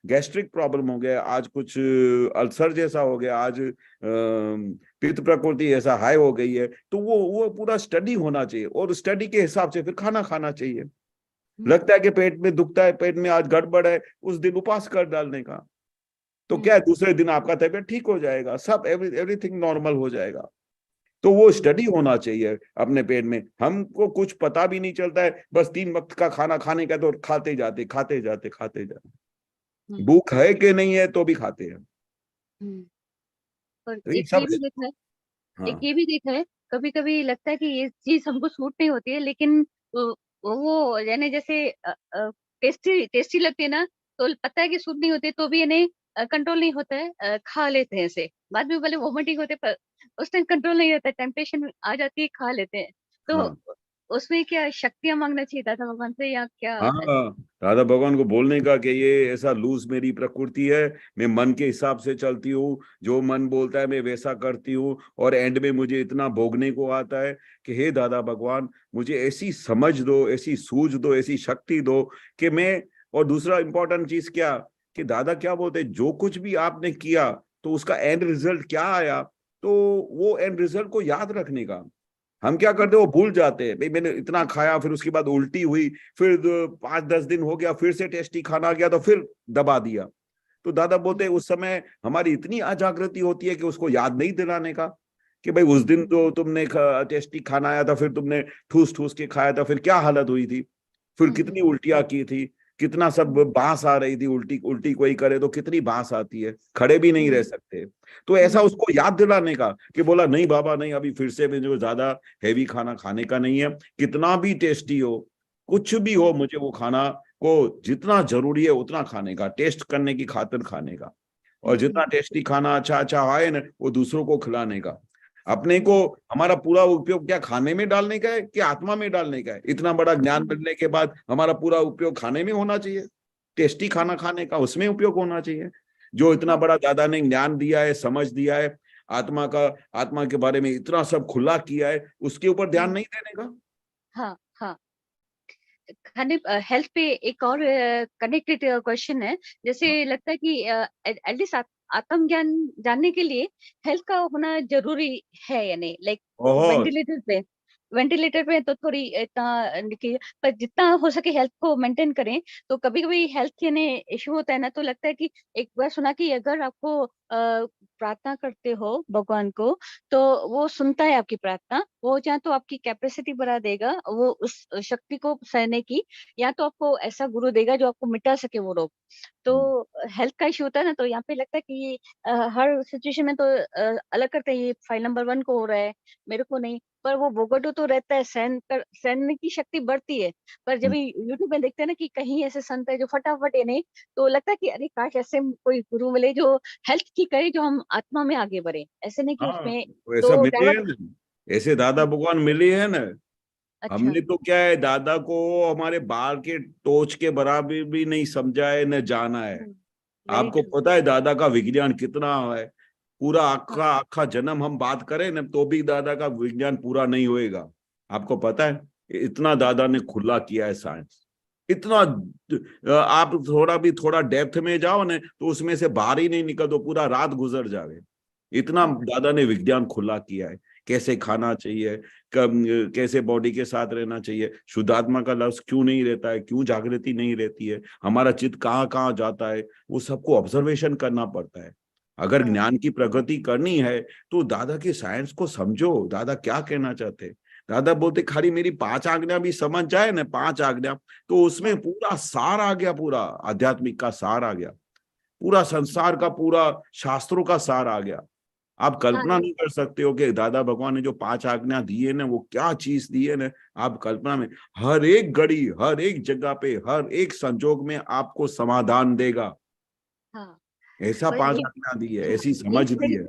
गैस्ट्रिक प्रॉब्लम हो गया, आज कुछ अल्सर जैसा हो गया, आज पित्त प्रकृति ऐसा हाई हो गई है, तो वो पूरा स्टडी होना चाहिए और स्टडी के हिसाब से फिर खाना खाना चाहिए। लगता है कि पेट में दुखता है, पेट में आज गड़बड़ है, उस दिन उपवास कर डालने का, तो क्या है, दूसरे दिन आपका तबीयत ठीक हो जाएगा, सब एवरीथिंग नॉर्मल हो जाएगा। तो वो स्टडी होना चाहिए अपने पेट में। हमको कुछ पता भी नहीं चलता है, बस 3 वक्त का खाना खाने का तो खाते जाते खाते जाते खाते जाते, भूख है कि नहीं है तो भी खाते हैं। पर तो ये एक सब ये भी देखा है, एक हाँ ये भी देखा है, कभी कभी लगता है कि ये चीज हमको सूट नहीं होती है, लेकिन वो यानी जैसे टेस्टी टेस्टी लगती है ना, तो पता है कि सूट नहीं होती, तो भी यानी कंट्रोल नहीं होता है, खा लेते हैं इसे। बाद में भले वोमिटिंग होते पर उस टाइम कंट्रोल नहीं होता, टेम्पटेशन आ जाती है, खा लेते हैं। तो हाँ उसमें क्या शक्तियां मांगना चाहिए दादा भगवान से, या क्या हाँ राधा भगवान को बोलने का कि ये ऐसा लूज मेरी प्रकृति है, मैं मन के हिसाब से चलती हूँ, जो मन बोलता है मैं वैसा करती हूँ, और एंड में मुझे इतना भोगने को आता है कि हे दादा भगवान, मुझे ऐसी समझ दो, ऐसी सूझ दो, ऐसी शक्ति दो कि मैं। और दूसरा इंपॉर्टेंट चीज क्या, कि दादा क्या बोलते हैं, जो कुछ भी आपने किया तो उसका एंड रिजल्ट क्या आया, तो वो एंड रिजल्ट को याद रखने का। हम क्या करते हैं, वो भूल जाते हैं, भाई मैंने इतना खाया, फिर उसके बाद उल्टी हुई, फिर 5-10 दिन हो गया, फिर से टेस्टी खाना आ गया तो फिर दबा दिया। तो दादा बोलते हैं उस समय हमारी इतनी अजागृति होती है कि उसको याद नहीं दिलाने का, कि भाई उस दिन तो तुमने टेस्टी खाना आया था, फिर तुमने ठूस ठूस के खाया था, फिर क्या हालत हुई थी, फिर कितनी उल्टियां की थी, कितना सब बांस आ रही थी, उल्टी उल्टी कोई करे तो कितनी बांस आती है, खड़े भी नहीं रह सकते। तो ऐसा उसको याद दिलाने का कि बोला नहीं बाबा नहीं, अभी फिर से मुझे ज्यादा हैवी खाना खाने का नहीं है, कितना भी टेस्टी हो, कुछ भी हो, मुझे वो खाना को जितना जरूरी है उतना खाने का, टेस्ट करने की खातिर खाने का, और जितना टेस्टी खाना अच्छा अच्छा आए ना वो दूसरों को खिलाने का। अपने को हमारा पूरा उपयोग क्या खाने में डालने का है कि आत्मा में डालने का है? इतना बड़ा ज्ञान मिलने के बाद हमारा पूरा उपयोग खाने में होना चाहिए, टेस्टी खाना खाने का उसमें उपयोग होना चाहिए। जो इतना बड़ा दादा ने ज्ञान दिया है, समझ दिया है, आत्मा का, आत्मा के बारे में इतना सब खुला किया है, उसके ऊपर ध्यान नहीं देने का। हाँ हाँ। खाने हेल्थ पे एक और कनेक्टेड क्वेश्चन है। जैसे लगता है कि एटलीस्ट आत्मज्ञान जानने के लिए हेल्थ का होना जरूरी है, यानी लाइक बहुत वेंटिलेटर पे तो थोड़ी इतना पर जितना हो सके हेल्थ को मेंटेन करें। तो कभी कभी हेल्थ यानी इशू होता है ना, तो लगता है कि एक बार सुना कि अगर आपको प्रार्थना करते हो भगवान को, तो वो सुनता है आपकी प्रार्थना, वो चाहे तो आपकी कैपेसिटी बढ़ा देगा वो उस शक्ति को सहने की, या तो आपको ऐसा गुरु देगा जो आपको मिटा सके वो रोग। तो हेल्थ का इशू होता है ना, तो यहाँ पे लगता है कि हर सिचुएशन में तो अलग करते हैं, ये फाइल नंबर 1 को हो रहा है, मेरे को नहीं। पर वो भोगटो तो रहता है, सहने की शक्ति बढ़ती है। पर जब यूट्यूब में देखते हैं ना कि कहीं ऐसे संत है जो फटाफट ये नहीं, तो लगता है कि अरे काश ऐसे कोई गुरु मिले जो हेल्थ की करे, जो हम आत्मा में आगे बढ़े, ऐसे नहीं कि हाँ उसमें ऐसा तो मिले डाइवर्ट। है ना, ऐसे दादा भगवान मिले है ना। अच्छा। हमने तो क्या है, दादा को हमारे बाल के टोच के बराबर भी नहीं समझा है न जाना है। वेरी आपको ट्रू। पता है दादा का विज्ञान कितना है, पूरा हाँ आखा आखा जन्म हम बात करें ना तो भी दादा का विज्ञान पूरा नहीं होएगा। आपको पता है इतना दादा ने खुला किया है साइंस, इतना आप थोड़ा डेप्थ में जाओ ना तो उसमें से बाहर ही नहीं निकल, तो पूरा रात गुजर जावे। इतना दादा ने विज्ञान खुला किया है, कैसे खाना चाहिए, कब कैसे बॉडी के साथ रहना चाहिए, शुद्धात्मा का लफ्ज क्यों नहीं रहता है, क्यों जागृति नहीं रहती है, हमारा चित्त कहाँ कहाँ जाता है, वो सबको ऑब्जर्वेशन करना पड़ता है। अगर ज्ञान की प्रगति करनी है तो दादा की साइंस को समझो, दादा क्या कहना चाहते हैं। दादा बोलते खाली मेरी 5 आज्ञा भी समझ जाए ना, 5 आज्ञा, तो उसमें पूरा सार आ गया, पूरा आध्यात्मिक का सार आ गया, पूरा संसार का, पूरा शास्त्रों का सार आ गया। आप हाँ कल्पना नहीं कर सकते हो कि दादा भगवान ने जो 5 आज्ञा दी है ना वो क्या चीज दी है ना। आप कल्पना में, हर एक घड़ी, हर एक जगह पे, हर एक संजोग में आपको समाधान देगा, हाँ। ऐसा पर 5 आज्ञा दी है, ऐसी ये समझ दी सही है।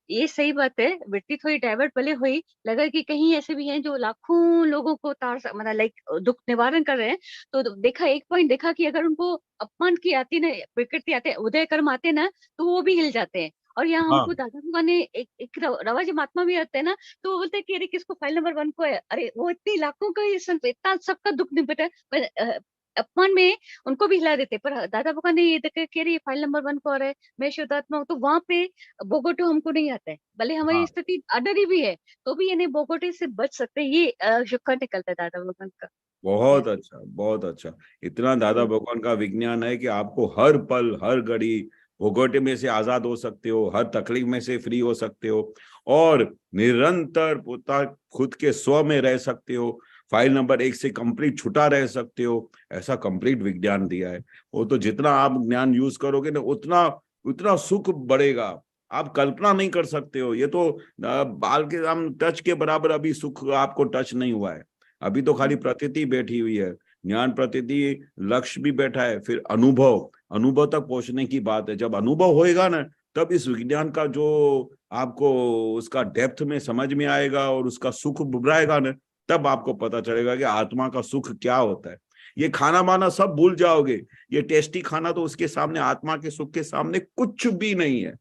ये सही बात है। बेटी थोड़ी डाइवर्ट भले हुई, लगा कि कहीं ऐसे भी हैं जो लाखों लोगों को मतलब लाइक दुख निवारण कर रहे हैं। तो देखा, एक पॉइंट देखा कि अगर उनको अपमान की आती ना, प्रकृति आते, उदय कर्म आते ना, तो वो भी हिल जाते हैं। और यहाँ हाँ हमको दादा भगवान ने एक रवाजी महात्मा भी आते हैं ना, तो वो बोलते हैं कि अरे किसको फाइल नंबर 1 को है, अरे वो इतनी लाखों का ये संत इतना सबका दुख निपटा है, पर अपमान में उनको भी हिला देते, पर दादा भगवान ने ये देखा कि अरे ये फाइल नंबर 1 को आ रहा है, मैं शुद्धात्मा हूँ, तो वहां पे बोगोटो हमको नहीं आता है, भले हमारी हाँ स्थिति अडरी भी है तो भी यानी बोगोटे से बच सकते हैं, ये शुक्र निकलता है दादा भगवान का। बहुत Yes. अच्छा, बहुत अच्छा। इतना दादा हम्म, भगवान का विज्ञान है कि आपको हर पल हर घड़ी भोगोटे में से आजाद हो सकते हो, हर तकलीफ में से फ्री हो सकते हो और निरंतर पुता खुद के स्व में रह सकते हो, फाइल नंबर 1 से कंप्लीट छुटा रह सकते हो। ऐसा कंप्लीट विज्ञान दिया है। वो तो जितना आप ज्ञान यूज करोगे ना उतना उतना सुख बढ़ेगा, आप कल्पना नहीं कर सकते हो। ये तो बाल के हम टच के बराबर अभी सुख आपको टच नहीं हुआ है। अभी तो खाली प्रतीति बैठी हुई है, ज्ञान प्रतीति, लक्ष्य भी बैठा है, फिर अनुभव, अनुभव तक पहुंचने की बात है। जब अनुभव होएगा ना तब इस विज्ञान का जो आपको उसका डेप्थ में समझ में आएगा और उसका सुख बुबराएगा ना, तब आपको पता चलेगा कि आत्मा का सुख क्या होता है। ये खाना माना सब भूल जाओगे, ये टेस्टी खाना तो उसके सामने, आत्मा के सुख के सामने कुछ भी नहीं है,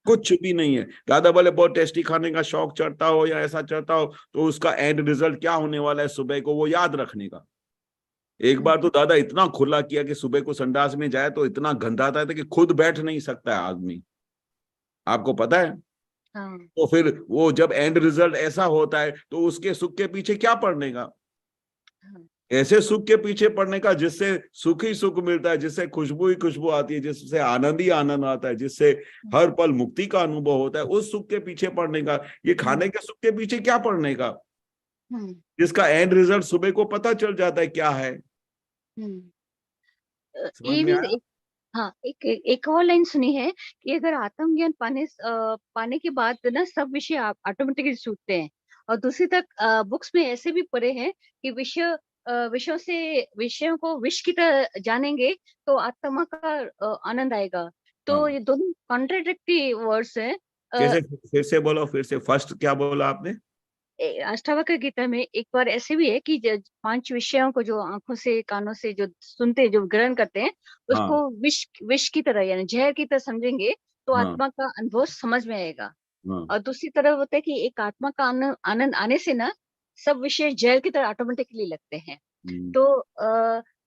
कुछ भी नहीं है। दादा बोले बहुत टेस्टी खाने का शौक चढ़ता हो या ऐसा चढ़ता हो तो उसका एंड रिजल्ट क्या होने वाला है सुबह को वो याद रखने का। एक बार तो दादा इतना खुला किया कि सुबह को संडास में जाए तो इतना गंदा था कि खुद बैठ नहीं सकता है आदमी, आपको पता है। हाँ तो फिर वो जब एंड रिजल्ट ऐसा होता है तो उसके सुख के पीछे क्या पड़ने का, हाँ ऐसे सुख के पीछे पड़ने का जिससे सुख ही सुख मिलता है, जिससे खुशबू ही खुशबू आती है, जिससे आनंद ही आनंद आता है, जिससे हर पल मुक्ति का अनुभव होता है, उस सुख के पीछे पड़ने का। ये खाने के सुख के पीछे क्या पड़ने का, हम्म, जिसका एंड रिजल्ट सुबह को पता चल जाता है क्या है। हम्म। समझ ये में भी आया। हाँ, एक और लाइन सुनी है कि अगर आत्मज्ञान पाने के बाद ना सब विषय ऑटोमेटिकली छूटते हैं, और दूसरी तक बुक्स में ऐसे भी पढ़े हैं कि विषयों को विष की तरह जानेंगे तो आत्मा का आनंद आएगा। तो हाँ ये दोनों कॉन्ट्राडिक्टरी वर्ड्स हैं। कैसे, फिर से बोलो, फिर से फर्स्ट क्या बोला आपने। अष्टावक्र गीता में एक बार ऐसे भी है कि 5 विषयों को जो आंखों से कानों से जो सुनते जो ग्रहण करते हैं हाँ उसको विष विष की तरह यानी जहर की तरह समझेंगे तो हाँ आत्मा का अनुभव समझ में आएगा। हाँ। और दूसरी तरफ होता है कि एक आत्मा का आनंद आने से ना सब विषय जहर की तरह ऑटोमेटिकली लगते हैं। हम्म। तो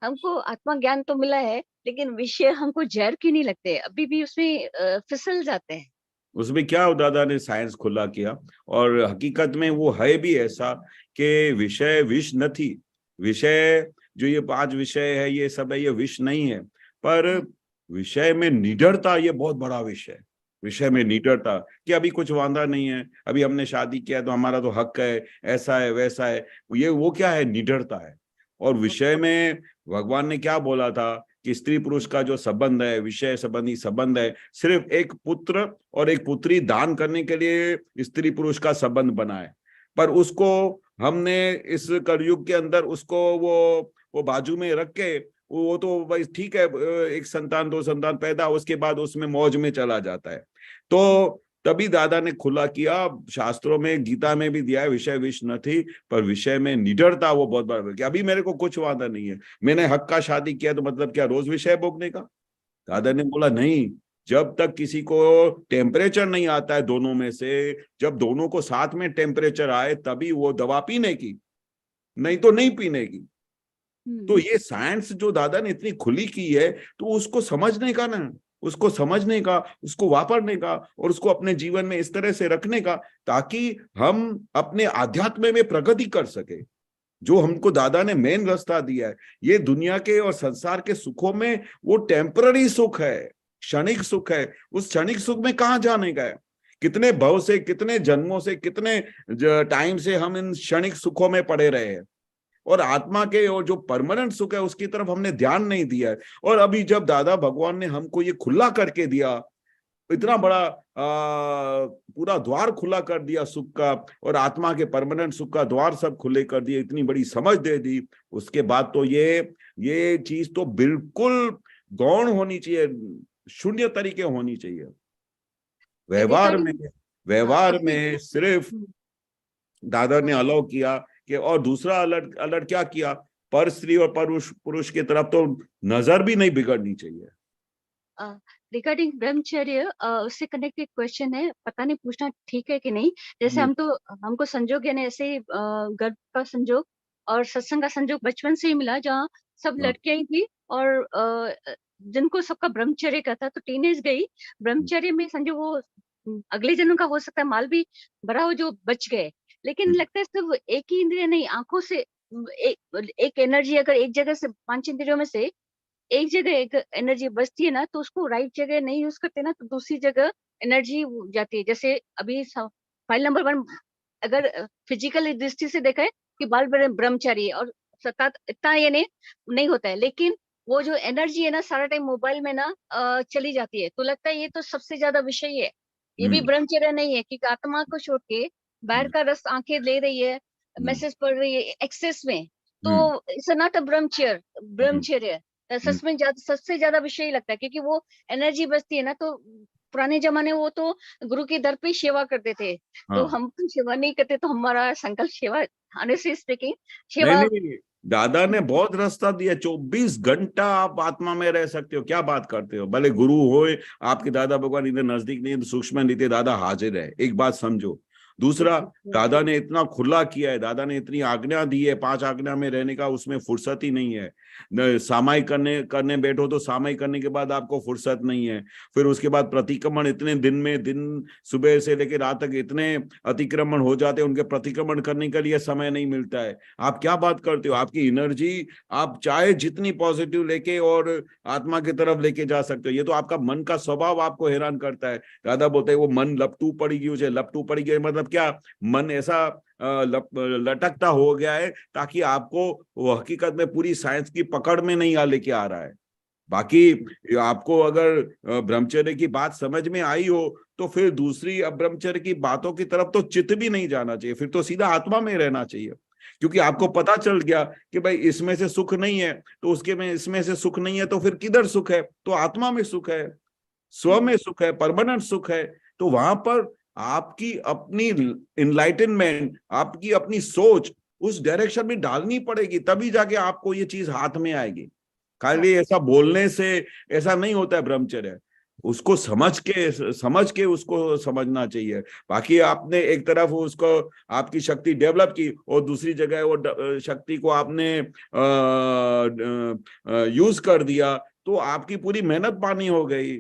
हमको आत्मा ज्ञान तो मिला है लेकिन विषय हमको जहर क्यों नहीं लगते, अभी भी उसमें फिसल जाते हैं। उसमें क्या दादा ने साइंस खुला किया और हकीकत में वो है भी ऐसा कि विषय विष नहीं, विषय जो ये 5 विषय है ये सब है, ये विष नहीं है, पर विषय में निडरता ये बहुत बड़ा विषय है। विषय में निडरता कि अभी कुछ वांदा नहीं है, अभी हमने शादी किया तो हमारा तो हक है, ऐसा है वैसा है, ये वो क्या है, निडरता है। और विषय में भगवान ने क्या बोला था कि स्त्री पुरुष का जो संबंध है, विषय संबंधी संबंध है, सिर्फ एक पुत्र और एक पुत्री दान करने के लिए स्त्री पुरुष का संबंध बना है। पर उसको हमने इस कलयुग के अंदर उसको वो बाजू में रख के वो तो भाई ठीक है, एक संतान 2 संतान पैदा उसके बाद उसमें मौज में चला जाता है। तो तभी दादा ने खुला किया, शास्त्रों में गीता में भी दिया है विषय विष न थी, पर विषय में निडरता वो बहुत बड़ा कि अभी मेरे को कुछ वादा नहीं है, मैंने हक का शादी किया तो मतलब क्या रोज विषय भोगने का। दादा ने बोला नहीं, जब तक किसी को टेम्परेचर नहीं आता है दोनों में से, जब दोनों को साथ में टेम्परेचर आए तभी वो दवा पीने की, नहीं तो नहीं पीने की। तो ये साइंस जो दादा ने इतनी खुली की है तो उसको समझने का ना, उसको समझने का, उसको वापरने का और उसको अपने जीवन में इस तरह से रखने का ताकि हम अपने आध्यात्म में प्रगति कर सके। जो हमको दादा ने मेन रास्ता दिया है, ये दुनिया के और संसार के सुखों में वो टेम्पररी सुख है, क्षणिक सुख है। उस क्षणिक सुख में कहाँ जाने का है, कितने भव से, कितने जन्मों से, कितने टाइम से हम इन क्षणिक सुखों में पड़े रहे हैं और आत्मा के और जो परमानेंट सुख है उसकी तरफ हमने ध्यान नहीं दिया है। और अभी जब दादा भगवान ने हमको ये खुला करके दिया, इतना बड़ा पूरा द्वार खुला कर दिया सुख का और आत्मा के परमानेंट सुख का द्वार सब खुले कर दिए, इतनी बड़ी समझ दे दी, उसके बाद तो ये चीज तो बिल्कुल गौण होनी चाहिए, शून्य तरीके होनी चाहिए। व्यवहार में सिर्फ दादा ने अलाउ किया कि, और दूसरा अलर्ट अलर्ट क्या किया, पर स्त्री और पुरुष के तरफ तो नजर भी नहीं बिगड़नी चाहिए। रिगार्डिंग ब्रह्मचर्य उससे कनेक्टेड क्वेश्चन है, पता नहीं पूछना ठीक है कि नहीं। जैसे जी। हमको संजोग यानी ऐसे ही गर्भ का संजोग और सत्संग का संजोग बचपन से ही मिला, जहाँ सब हाँ। लड़कियां ही थी और जिनको सबका ब्रह्मचर्य का था, तो टीनेज गई ब्रह्मचर्य में, समझो वो अगले जन्म का हो सकता है, माल भी भरा हो जो बच गए। लेकिन लगता है सिर्फ एक ही इंद्रिय नहीं, आंखों से एक एनर्जी अगर एक जगह से 5 इंद्रियों में से एक जगह एक एनर्जी बचती है ना, तो उसको राइट जगह नहीं यूज करते ना, तो दूसरी जगह एनर्जी जाती है। जैसे अभी फाइल नंबर 1 अगर फिजिकल दृष्टि से देखा है कि बाल ब्रह्मचारी है और सतत इतना ये नहीं होता है, लेकिन वो जो एनर्जी है ना सारा टाइम मोबाइल में ना चली जाती है, तो लगता है ये तो सबसे ज्यादा विषय है। ये भी ब्रह्मचर्य नहीं है, क्योंकि आत्मा को छोड़ के बाहर का रस आंखें ले रही है, मैसेज पढ़ रही है एक्सेस में, तो इट्स नॉट अ ब्रह्मचर्य। सच में सबसे ज्यादा विषय लगता है, क्योंकि वो एनर्जी बचती है ना, तो पुराने जमाने वो तो गुरु के दर पे सेवा करते थे। तो हाँ। हम तो सेवा नहीं करते, तो हमारा संकल्प सेवा, ऑनेस्टली स्पीकिंग नहीं सेवा। नहीं, दादा ने बहुत रास्ता दिया, 24 घंटा आप आत्मा में रह सकते हो, क्या बात करते हो। भले गुरु होए, आपके दादा भगवान इधर नजदीक नहीं, सूक्ष्म नीति दादा हाजिर है, एक बात समझो। दूसरा, दादा ने इतना खुला किया है, दादा ने इतनी आज्ञा दी है, 5 आज्ञा में रहने का, उसमें फुर्सत ही नहीं है। सामाई करने बैठो तो सामाई करने के बाद आपको फुर्सत नहीं है। फिर उसके बाद प्रतिक्रमण, इतने दिन सुबह से लेकर रात तक इतने अतिक्रमण हो जाते हैं, उनके प्रतिक्रमण करने के लिए समय नहीं मिलता है। आप क्या बात करते हो, आपकी एनर्जी आप चाहे जितनी पॉजिटिव लेके और आत्मा की तरफ लेके जा सकते हो, ये तो आपका मन का स्वभाव आपको हैरान करता है। दादा बोलते हैं वो मन लपटू पड़ी गई, उसे लपटू पड़ी गई मतलब क्या, मन ऐसा लटकता हो गया है ताकि आपको वो हकीकत में पूरी साइंस की पकड़ में नहीं लेके आ रहा है। बाकी आपको अगर ब्रह्मचर्य की बात समझ में आई हो, तो फिर दूसरी ब्रह्मचर्य की बातों की तरफ तो चित्त भी नहीं जाना चाहिए, फिर तो सीधा आत्मा में रहना चाहिए। क्योंकि आपको पता चल गया कि भाई इसमें से सुख नहीं है, तो उसके में इसमें से सुख नहीं है, तो फिर किधर सुख है, तो आत्मा में सुख है, स्व में सुख है, परमानेंट सुख है। तो वहां पर आपकी अपनी इनलाइटनमेंट, आपकी अपनी सोच उस डायरेक्शन में डालनी पड़ेगी, तभी जाके आपको ये चीज हाथ में आएगी। खाली ऐसा बोलने से ऐसा नहीं होता है ब्रह्मचर्य, उसको समझ के उसको समझना चाहिए। बाकी आपने एक तरफ उसको आपकी शक्ति डेवलप की और दूसरी जगह वो शक्ति को आपने यूज कर दिया, तो आपकी पूरी मेहनत पानी हो गई।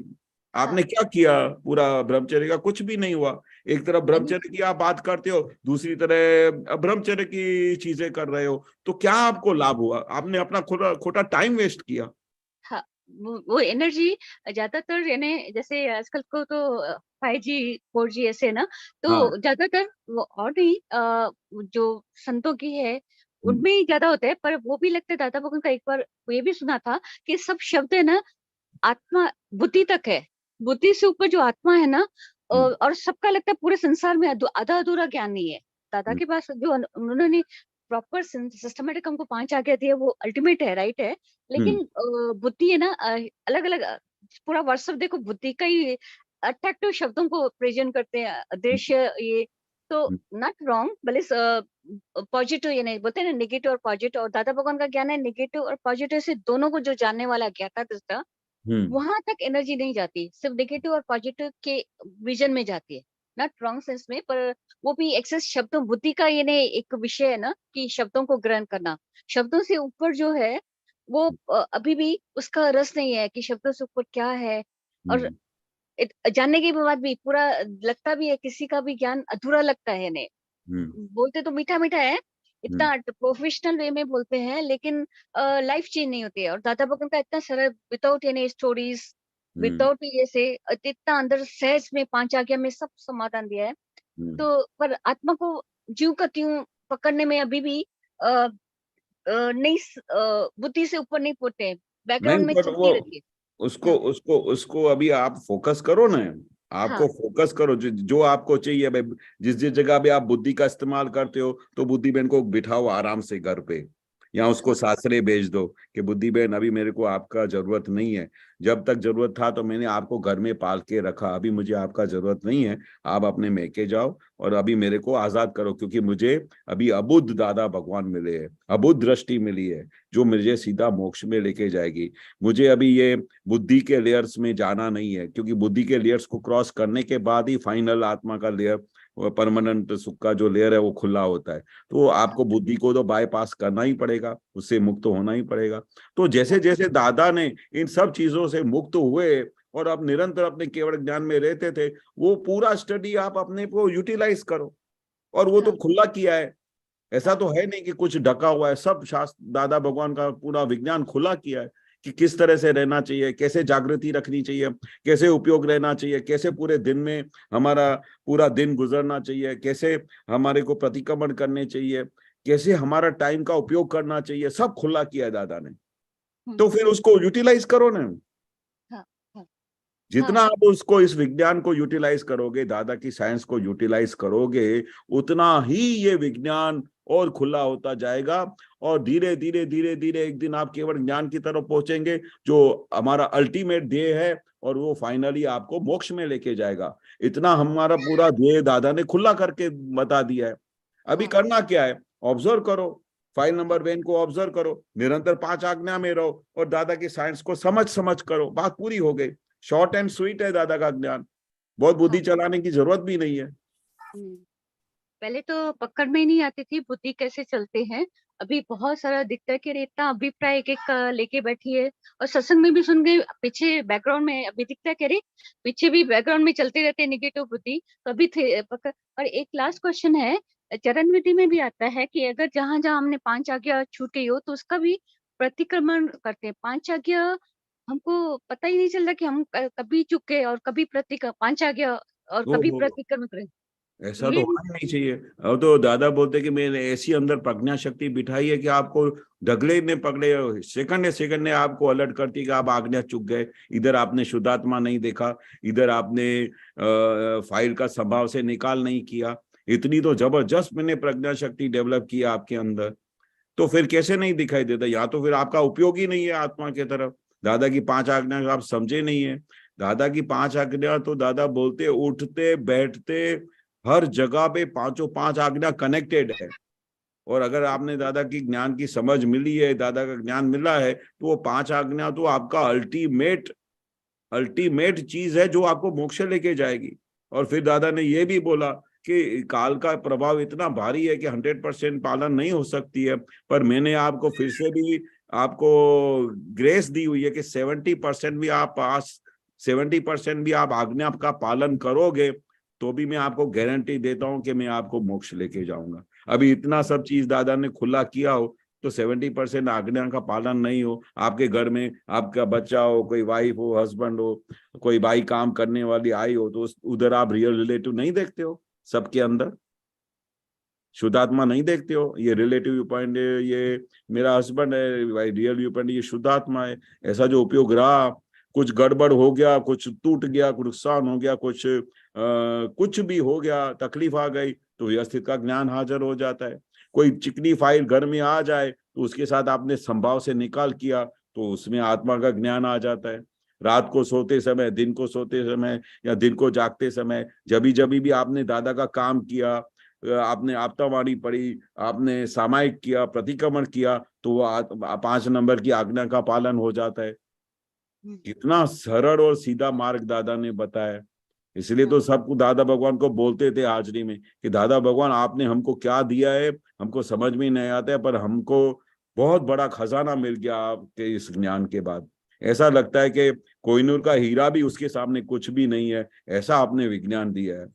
आपने क्या किया, पूरा ब्रह्मचर्य का कुछ भी नहीं हुआ। एक तरफ ब्रह्मचर्य की आप बात करते हो, दूसरी तरह ब्रह्मचर्य की चीजें कर रहे हो, तो क्या आपको लाभ हुआ, आपने अपना खोटा टाइम वेस्ट किया। हाँ, वो एनर्जी ज्यादातर यानी जैसे आजकल को तो 5G 4G ऐसे ना, तो हाँ। ज्यादातर वो और नहीं जो संतों की है उनमें ही ज्यादा होता है। पर वो भी लगता है, दादा भगवान का एक बार ये भी सुना था कि सब शब्द है ना आत्मा बुद्धि तक है, बुद्धि से ऊपर जो आत्मा है ना, और सबका लगता है पूरे संसार में आधा अधूरा ज्ञान नहीं है। दादा के पास जो उन्होंने प्रॉपर सिस्टमेटिक हमको 5 आज्ञा दी है, वो अल्टीमेट है, राइट है। लेकिन बुद्धि है ना अलग अलग पूरा व्हाट्सएप देखो, बुद्धि का ही अट्रैक्टिव शब्दों को प्रेजेंट करते हैं, दृश्य ये तो नॉट रॉन्ग, भले पॉजिटिव ये नहीं बोलते ना, नेगेटिव और पॉजिटिव। और दादा भगवान का ज्ञान है नेगेटिव और पॉजिटिव से दोनों को जो जानने वाला ज्ञाता दृष्टा, वहां तक एनर्जी नहीं जाती, सिर्फ नेगेटिव और पॉजिटिव के विजन में जाती है, नॉट रॉन्ग सेंस में। पर वो भी एक्सेस शब्दों बुद्धि का ये नहीं एक विषय है ना, कि शब्दों को ग्रहण करना, शब्दों से ऊपर जो है वो अभी भी उसका रस नहीं है कि शब्दों से ऊपर क्या है। और जानने के बाद भी पूरा लगता भी है, किसी का भी ज्ञान अधूरा लगता है ने, बोलते तो मीठा मीठा है, इतना प्रोफेशनल वे में बोलते हैं, लेकिन लाइफ चेंज नहीं होती है। और दादा भगवान का इतना सरल, विदाउट एनी स्टोरीज, विदाउट ये से इतना अंदर सहज में 5 आज्ञा में सब समाधान दिया है। तो पर आत्मा को ज्यों का त्यों पकड़ने में अभी भी नहीं, बुद्धि से ऊपर नहीं पहुंचते, बैकग्राउंड में नहीं, चलती रहती है। उसको अभी आप फोकस करो ना, आपको फोकस करो जो आपको चाहिए भाई। जिस जगह भी आप बुद्धि का इस्तेमाल करते हो, तो बुद्धि बहन को बिठाओ आराम से घर पे, या उसको सासरे भेज दो कि बुद्धि बहन अभी मेरे को आपका जरूरत नहीं है, जब तक जरूरत था तो मैंने आपको घर में पाल के रखा, अभी मुझे आपका जरूरत नहीं है, आप अपने मैके जाओ और अभी मेरे को आजाद करो, क्योंकि मुझे अभी अबुद्ध दादा भगवान मिले हैं, अबुद्ध दृष्टि मिली है जो मुझे सीधा मोक्ष में लेके जाएगी। मुझे अभी ये बुद्धि के लेयर्स में जाना नहीं है, क्योंकि बुद्धि के लेयर्स को क्रॉस करने के बाद ही फाइनल आत्मा का लेयर, परमानेंट सुख का जो लेयर है वो खुला होता है। तो आपको बुद्धि को तो बाईपास करना ही पड़ेगा, उससे मुक्त होना ही पड़ेगा। तो जैसे जैसे दादा ने इन सब चीजों से मुक्त हुए और अब निरंतर अपने केवल ज्ञान में रहते थे, वो पूरा स्टडी आप अपने को यूटिलाइज करो। और वो तो खुला किया है, ऐसा तो है नहीं कि कुछ ढका हुआ है, सब शास्त्र दादा भगवान का पूरा विज्ञान खुला किया है कि किस तरह से रहना चाहिए, कैसे जागृति रखनी चाहिए, कैसे उपयोग रहना चाहिए, कैसे पूरे दिन में हमारा पूरा दिन गुजरना चाहिए, कैसे हमारे को प्रतिक्रमण करने चाहिए, कैसे हमारा टाइम का उपयोग करना चाहिए, सब खुला किया है दादा ने। तो फिर उसको यूटिलाइज करो ना। जितना आप उसको, इस विज्ञान को यूटिलाइज करोगे, दादा की साइंस को यूटिलाइज करोगे, उतना ही ये विज्ञान और खुला होता जाएगा। और धीरे धीरे धीरे धीरे एक दिन आप केवल ज्ञान की तरफ पहुंचेंगे, जो हमारा अल्टीमेट ध्येय है, और वो फाइनली आपको मोक्ष में लेके जाएगा। इतना हमारा पूरा ध्येय दादा ने खुला करके बता दिया है। अभी करना क्या है, ऑब्जर्व करो, फाइल नंबर 1 को ऑब्जर्व करो, निरंतर 5 आज्ञा में रहो और दादा की साइंस को समझ समझ करो, बात पूरी हो गई। शॉर्ट एंड स्वीट है दादा का ज्ञान, बहुत बुद्धि चलाने की जरूरत भी नहीं है। पहले तो पकड़ में नहीं आती थी बुद्धि कैसे चलते हैं, अभी बहुत सारा दिखता है कि अरे इतना अभिप्राय एक एक लेके बैठी है। और सत्संग में भी सुन गए, पीछे बैकग्राउंड में अभी दिखता है कि अरे पीछे भी बैकग्राउंड में चलते रहते हैं नेगेटिव बुद्धि, तो अभी थे पकड़। और एक लास्ट क्वेश्चन है, चरण विधि में भी आता है कि अगर जहां जहां हमने 5 आज्ञा छूट गई हो तो उसका भी प्रतिक्रमण करते हैं। 5 आज्ञा हमको पता ही नहीं चलता कि हम कभी चुके और कभी 5 आज्ञा और कभी प्रतिक्रमण करें। ऐसा तो होना ही नहीं चाहिए। अब तो दादा बोलते कि मैंने ऐसी अंदर प्रज्ञा शक्ति बिठाई है कि आपको ढगले ने पकड़े, सेकंड ने आपको अलर्ट करती कि आप आज्ञा चुक गए, इधर आपने शुद्धात्मा नहीं देखा, इधर आपने फाइल का स्वभाव से निकाल नहीं किया। इतनी तो जबरदस्त मैंने प्रज्ञा शक्ति डेवलप किया आपके अंदर, तो फिर कैसे नहीं दिखाई देता? या तो फिर आपका उपयोग ही नहीं है आत्मा की तरफ। दादा की 5 आज्ञा आप समझे नहीं है। दादा की 5 आज्ञा तो दादा बोलते उठते बैठते हर जगह पे 5 आज्ञा कनेक्टेड है। और अगर आपने दादा की ज्ञान की समझ मिली है, दादा का ज्ञान मिला है, तो वो 5 आज्ञा तो आपका अल्टीमेट चीज है जो आपको मोक्ष लेके जाएगी। और फिर दादा ने ये भी बोला कि काल का प्रभाव इतना भारी है कि 100% पालन नहीं हो सकती है, पर मैंने आपको फिर से भी आपको ग्रेस दी हुई है कि 70% भी आप आज्ञा का पालन करोगे तो भी मैं आपको गारंटी देता हूं कि मैं आपको मोक्ष लेके जाऊंगा। अभी इतना सब चीज दादा ने खुला किया हो तो 70% आज्ञा का पालन नहीं हो, आपके घर में आपका बच्चा हो, कोई वाइफ हो, हस्बैंड हो, कोई भाई काम करने वाली आई हो, तो उधर आप रियल रिलेटिव नहीं देखते हो? सबके अंदर शुद्धात्मा नहीं देखते हो? ये रिलेटिव व्यू पॉइंट, ये मेरा हस्बैंड है, भाई रियल व्यू पॉइंट ये शुद्धात्मा है। ऐसा जो उपयोग रहा, कुछ गड़बड़ हो गया, कुछ टूट गया, कुछ नुकसान हो गया, कुछ भी हो गया, तकलीफ आ गई, तो व्यवस्थित का ज्ञान हाजिर हो जाता है। कोई चिकनी फाइल घर में आ जाए तो उसके साथ आपने संभाव से निकाल किया तो उसमें आत्मा का ज्ञान आ जाता है। रात को सोते समय, दिन को सोते समय या दिन को जागते समय, जब भी आपने दादा का काम किया, आपने आपतावाणी पढ़ी, आपने सामायिक किया, प्रतिक्रमण किया, तो वो 5 नंबर की आज्ञा का पालन हो जाता है। कितना सरल और सीधा मार्ग दादा ने बताया। इसलिए तो सब दादा भगवान को बोलते थे हाजरी में कि दादा भगवान आपने हमको क्या दिया है, हमको समझ में नहीं आता है, पर हमको बहुत बड़ा खजाना मिल गया आपके इस ज्ञान के बाद। ऐसा लगता है कि कोहिनूर का हीरा भी उसके सामने कुछ भी नहीं है, ऐसा आपने विज्ञान दिया है।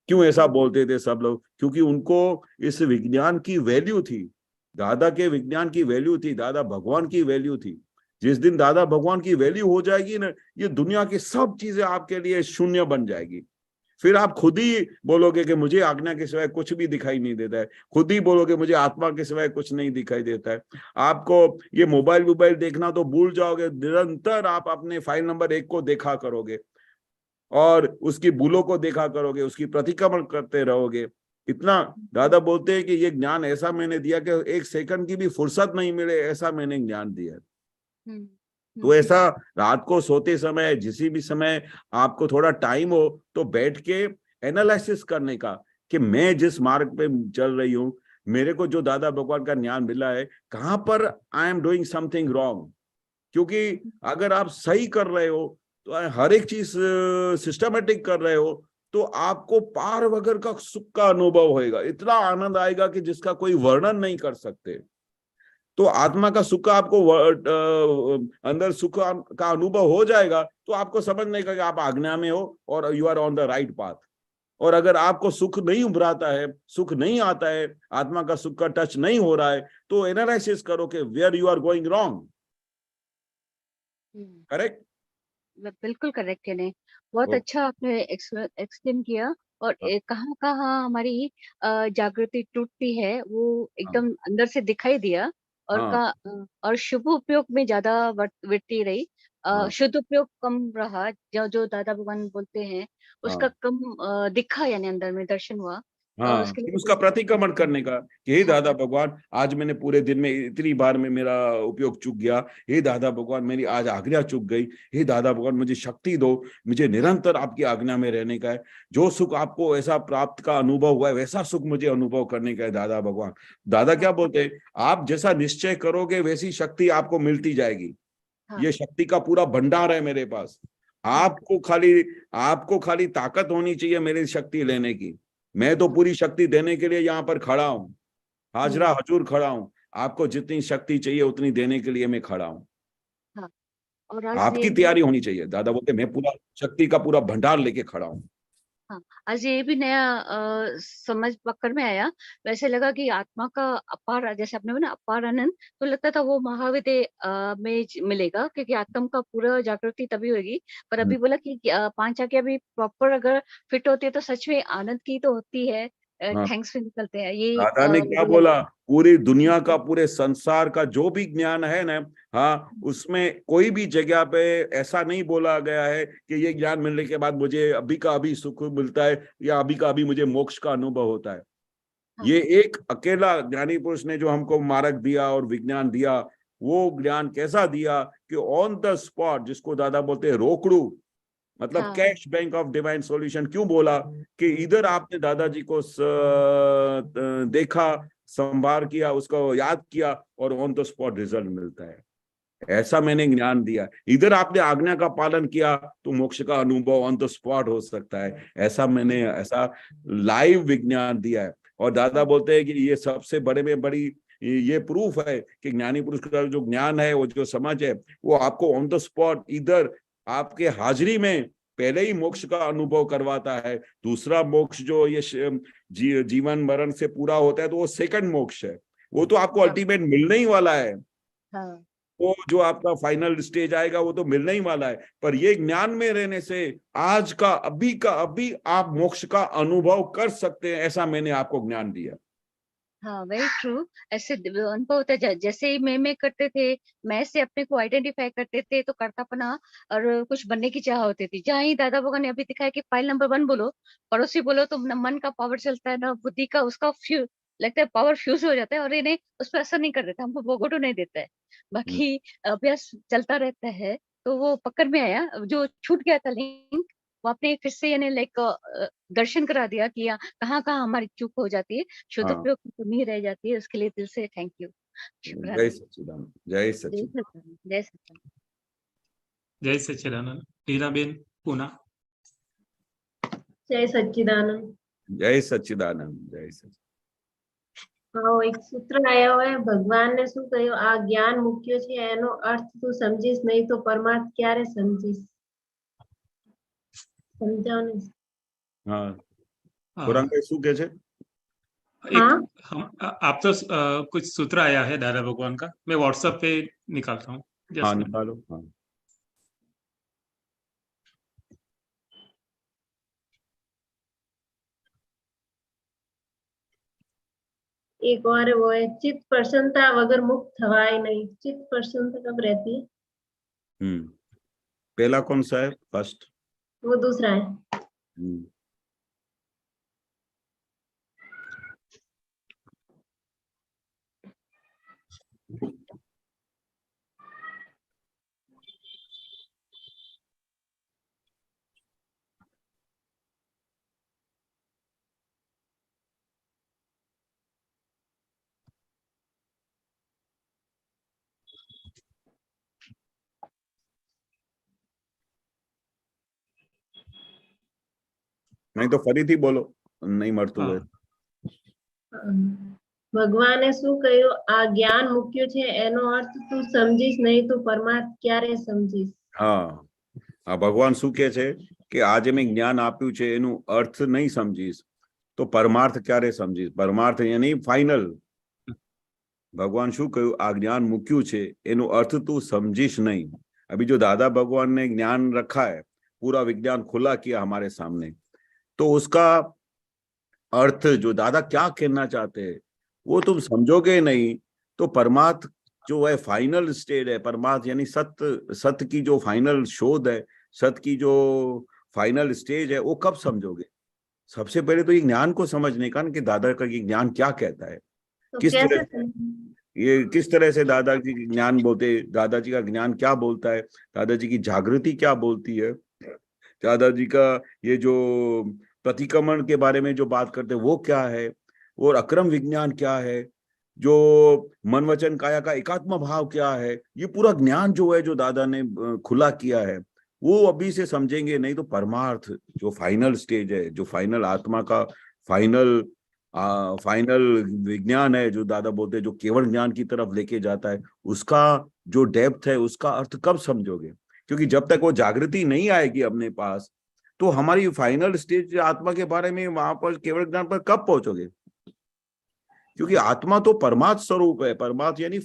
क्यों ऐसा बोलते थे सब लोग? क्योंकि उनको इस विज्ञान की वैल्यू थी, दादा के विज्ञान की वैल्यू थी, दादा भगवान की वैल्यू थी। जिस दिन दादा भगवान की वैल्यू हो जाएगी ना, ये दुनिया की सब चीजें आपके लिए शून्य बन जाएगी। फिर आप खुद ही बोलोगे कि मुझे आज्ञा के सिवाय कुछ भी दिखाई नहीं देता है, खुद ही बोलोगे मुझे आत्मा के सिवाय कुछ नहीं दिखाई देता है। आपको ये मोबाइल देखना तो भूल जाओगे, निरंतर आप अपने फाइल नंबर 1 को देखा करोगे और उसकी भूलों को देखा करोगे, उसकी प्रतिक्रमण करते रहोगे। इतना दादा बोलते हैं कि ये ज्ञान ऐसा मैंने दिया कि एक सेकंड की भी फुर्सत नहीं मिले, ऐसा मैंने ज्ञान दिया। तो ऐसा रात को सोते समय, जिस भी समय आपको थोड़ा टाइम हो, तो बैठ के एनालिसिस करने का कि मैं जिस मार्ग पे चल रही हूँ, मेरे को जो दादा भगवान का ज्ञान मिला है, कहाँ पर I am doing something wrong. क्योंकि अगर आप सही कर रहे हो, तो हर एक चीज सिस्टमेटिक कर रहे हो, तो आपको पार वगैरह का सुख का अनुभव होएगा, इतना आनंद आएगा कि जिसका कोई वर्णन नहीं कर सकते। तो आत्मा का सुख आपको अंदर सुख का अनुभव हो जाएगा, तो आपको समझने का कि आप आज्ञा में हो और you are on the right path. और अगर आपको सुख नहीं उभराता है, सुख नहीं आता है, आत्मा का सुख का टच नहीं हो रहा है, तो एनालिसिस करो कि where you are going wrong. Correct? बिल्कुल करेक्ट है ने बहुत तो अच्छा आपने एक्सप्लेन किया। और कहाँ कहाँ हमारी जागृति टूटती है वो एकदम अंदर से दिखाई दिया। और हाँ, और शुभ उपयोग में ज्यादा बढ़ती रही, हाँ, शुद्ध उपयोग कम रहा। जो जो दादा भगवान बोलते हैं उसका हाँ, कम दिखा, यानी अंदर में दर्शन हुआ। हाँ, उसके कि लिए उसका प्रतिक्रमण करने का कि हे हाँ दादा भगवान, आज मैंने पूरे दिन में इतनी बार में मेरा उपयोग चूक गया। हे दादा भगवान, मेरी आज आज्ञा चूक गई। हे दादा भगवान, मुझे शक्ति दो, मुझे निरंतर आपकी आज्ञा में रहने का है। जो सुख आपको ऐसा प्राप्त का अनुभव हुआ है, वैसा सुख मुझे अनुभव करने का है दादा भगवान। दादा क्या बोलते हैं, आप जैसा निश्चय करोगे वैसी शक्ति आपको मिलती जाएगी। हाँ ये शक्ति का पूरा भंडार है मेरे पास। आपको खाली ताकत होनी चाहिए मेरी शक्ति लेने की। मैं तो पूरी शक्ति देने के लिए यहाँ पर खड़ा हूँ, हाजरा हजूर खड़ा हूँ। आपको जितनी शक्ति चाहिए उतनी देने के लिए मैं खड़ा हूँ। हाँ। और आज ये आपकी तैयारी होनी चाहिए। दादा बोलते मैं पूरा शक्ति का पूरा भंडार लेके खड़ा हूँ। हाँ, आज ये भी नया समझ पकड़ में आया। वैसे लगा कि आत्मा का अपार, जैसे आपने बोला अपार आनंद, तो लगता था वो महाविद्य में मिलेगा, क्योंकि आत्मा का पूरा जागृति तभी होगी। पर अभी बोला कि पांच आज्ञा भी प्रॉपर अगर फिट होती है तो सच में आनंद की तो होती है। हाँ, थैंक्स भी निकलते हैं ये दादा ने क्या मुझे बोला, लगा। पूरी दुनिया का, पूरे संसार का जो भी ज्ञान है ना, हाँ, उसमें कोई भी जगह पे ऐसा नहीं बोला गया है कि ये ज्ञान मिलने के बाद मुझे अभी का अभी सुख मिलता है या अभी का अभी मुझे मोक्ष का अनुभव होता है। हाँ ये एक अकेला ज्ञानी पुरुष ने जो हमको मार्ग दिया और विज्ञान दिया, वो ज्ञान कैसा दिया कि ऑन द स्पॉट, जिसको दादा बोलते हैं रोकड़ू, मतलब हाँ cash bank of divine solution. क्यों बोला कि इधर आपने दादाजी को देखा, संभार किया, उसको याद किया और ऑन द स्पॉट रिजल्ट मिलता है। ऐसा मैंने ज्ञान दिया। इधर आपने आज्ञा का पालन किया तो मोक्ष का अनुभव ऑन द स्पॉट हो सकता है। ऐसा लाइव विज्ञान दिया है। और दादा बोलते हैं कि ये सबसे बड़े में बड़ी ये प्रूफ है कि ज्ञानी पुरुष का जो ज्ञान है, वो जो समझ है, वो आपको ऑन द स्पॉट इधर आपके हाजिरी में पहले ही मोक्ष का अनुभव करवाता है। दूसरा मोक्ष जो ये जीवन मरण से पूरा होता है, तो वो सेकंड मोक्ष है। वो तो आपको अल्टीमेट मिलने ही वाला है। हाँ वो जो आपका फाइनल स्टेज आएगा वो तो मिलने ही वाला है। पर ये ज्ञान में रहने से आज का अभी आप मोक्ष का अनुभव कर सकते हैं। ऐसा मैंने आपको ज्ञान दिया। हाँ, वेरी ट्रू। ऐसे अनुभव होता है जैसे ही मैं करते थे, मैं से अपने को आइडेंटिफाई करते थे, तो करतापना और कुछ बनने की चाह होती थी। जहाँ ही दादा भगवान ने अभी दिखाया कि फाइल नंबर 1 बोलो, पड़ोसी बोलो, तो न मन का पावर चलता है, ना बुद्धि का, उसका फ्यू लगता है पावर फ्यूज हो जाता है, और इन्हें उस पर असर नहीं कर देता, हमको भोगोटो नहीं देता है। बाकी अभ्यास चलता रहता है। तो वो पकड़ में आया, जो छूट गया था लिंक, वो आपने फिर से यानी लाइक दर्शन करा दिया कि कहाँ कहाँ हमारी चूक हो जाती है, शुद्ध हाँ, उपयोग की कमी रह जाती है। उसके लिए दिल से थैंक यू, जय शुक्राना। सच्चिदानंद, जय जय सच्चिदानंद। सच्चिदानंद, जय सच्चिदानंद। जय सच्चिदानंद। लीलाबेन पूना। जय सच्चिदानंद। जय सच्चिदानंद, जय सच्चिदानंद। હા એક સૂત્ર આવ્યો હોય, ભગવાનને શું કહ્યું, આ જ્ઞાન મુક્યો છે એનો અર્થ તું સમજીશ નહીં તો પરમાર્થ ક્યારે સમજીશ? સમજાવ ને. हाँ, हाँ, खुरांग શું કે છે? हाँ आप तो कुछ सूत्र आया है दादा भगवान का, मैं व्हाट्सएप पे निकालता हूँ। हाँ, जस्ट निकालो। हाँ, एक और वो है, चित्त प्रसन्नता वगर मुक्त थवाय नहीं। चित्त प्रसन्नता कब रहती है? पहला कौन सा है? फर्स्ट। वो दूसरा है। हम्म, नहीं तो ફરીથી બોલો, નહીં મળતું હોય. ભગવાને શું કહ્યું? આ જ્ઞાન મુક્યું છે એનો અર્થ તું સમજીશ નહીં તો પરમાર્થ ક્યારે સમજીશ? હા, આ ભગવાન શું કહે છે કે આજે મેં જ્ઞાન આપ્યું છે એનું અર્થ નહીં સમજીશ તો પરમાર્થ ક્યારે સમજીશ? પરમાર્થ यानी ફાઇનલ. ભગવાન શું કહ્યું? આ જ્ઞાન મૂક્યું છે એનો અર્થ તું સમજીશ નહીં. अभी जो दादा भगवान ने ज्ञान रखा है, पूरा विज्ञान खुला किया हमारे सामने, तो उसका अर्थ जो दादा क्या कहना चाहते हैं वो तुम समझोगे नहीं तो परमार्थ जो है फाइनल स्टेज है. परमार्थ यानी सत्य की जो फाइनल शोध है, सत्य की जो फाइनल स्टेज है, वो कब समझोगे? सबसे पहले तो ये ज्ञान को समझने का कि दादा का ये ज्ञान क्या कहता है, तो किस कैसे तरह ये किस तरह से दादाजी की ज्ञान बोलते, दादाजी का ज्ञान क्या बोलता है, दादाजी की जागृति क्या बोलती है, दादाजी का ये जो प्रतिक्रमण के बारे में जो बात करते हैं वो क्या है, और अक्रम विज्ञान क्या है, जो मन वचन काया का एकात्म भाव क्या है, ये पूरा ज्ञान जो है जो दादा ने खुला किया है वो अभी से समझेंगे नहीं तो परमार्थ जो फाइनल स्टेज है, जो फाइनल आत्मा का फाइनल विज्ञान है, जो दादा बोलते हैं जो केवल ज्ञान की तरफ लेके जाता है, उसका जो डेप्थ है उसका अर्थ कब समझोगे? क्योंकि जब तक वो जागृति नहीं आएगी अपने पास तो हमारी फाइनल स्टेज आत्मा के बारे में वहां पर केवल ज्ञान पर कब पहुंचोगे? क्योंकि आत्मा तो परमात्म स्वरूप है. परमात्म यानी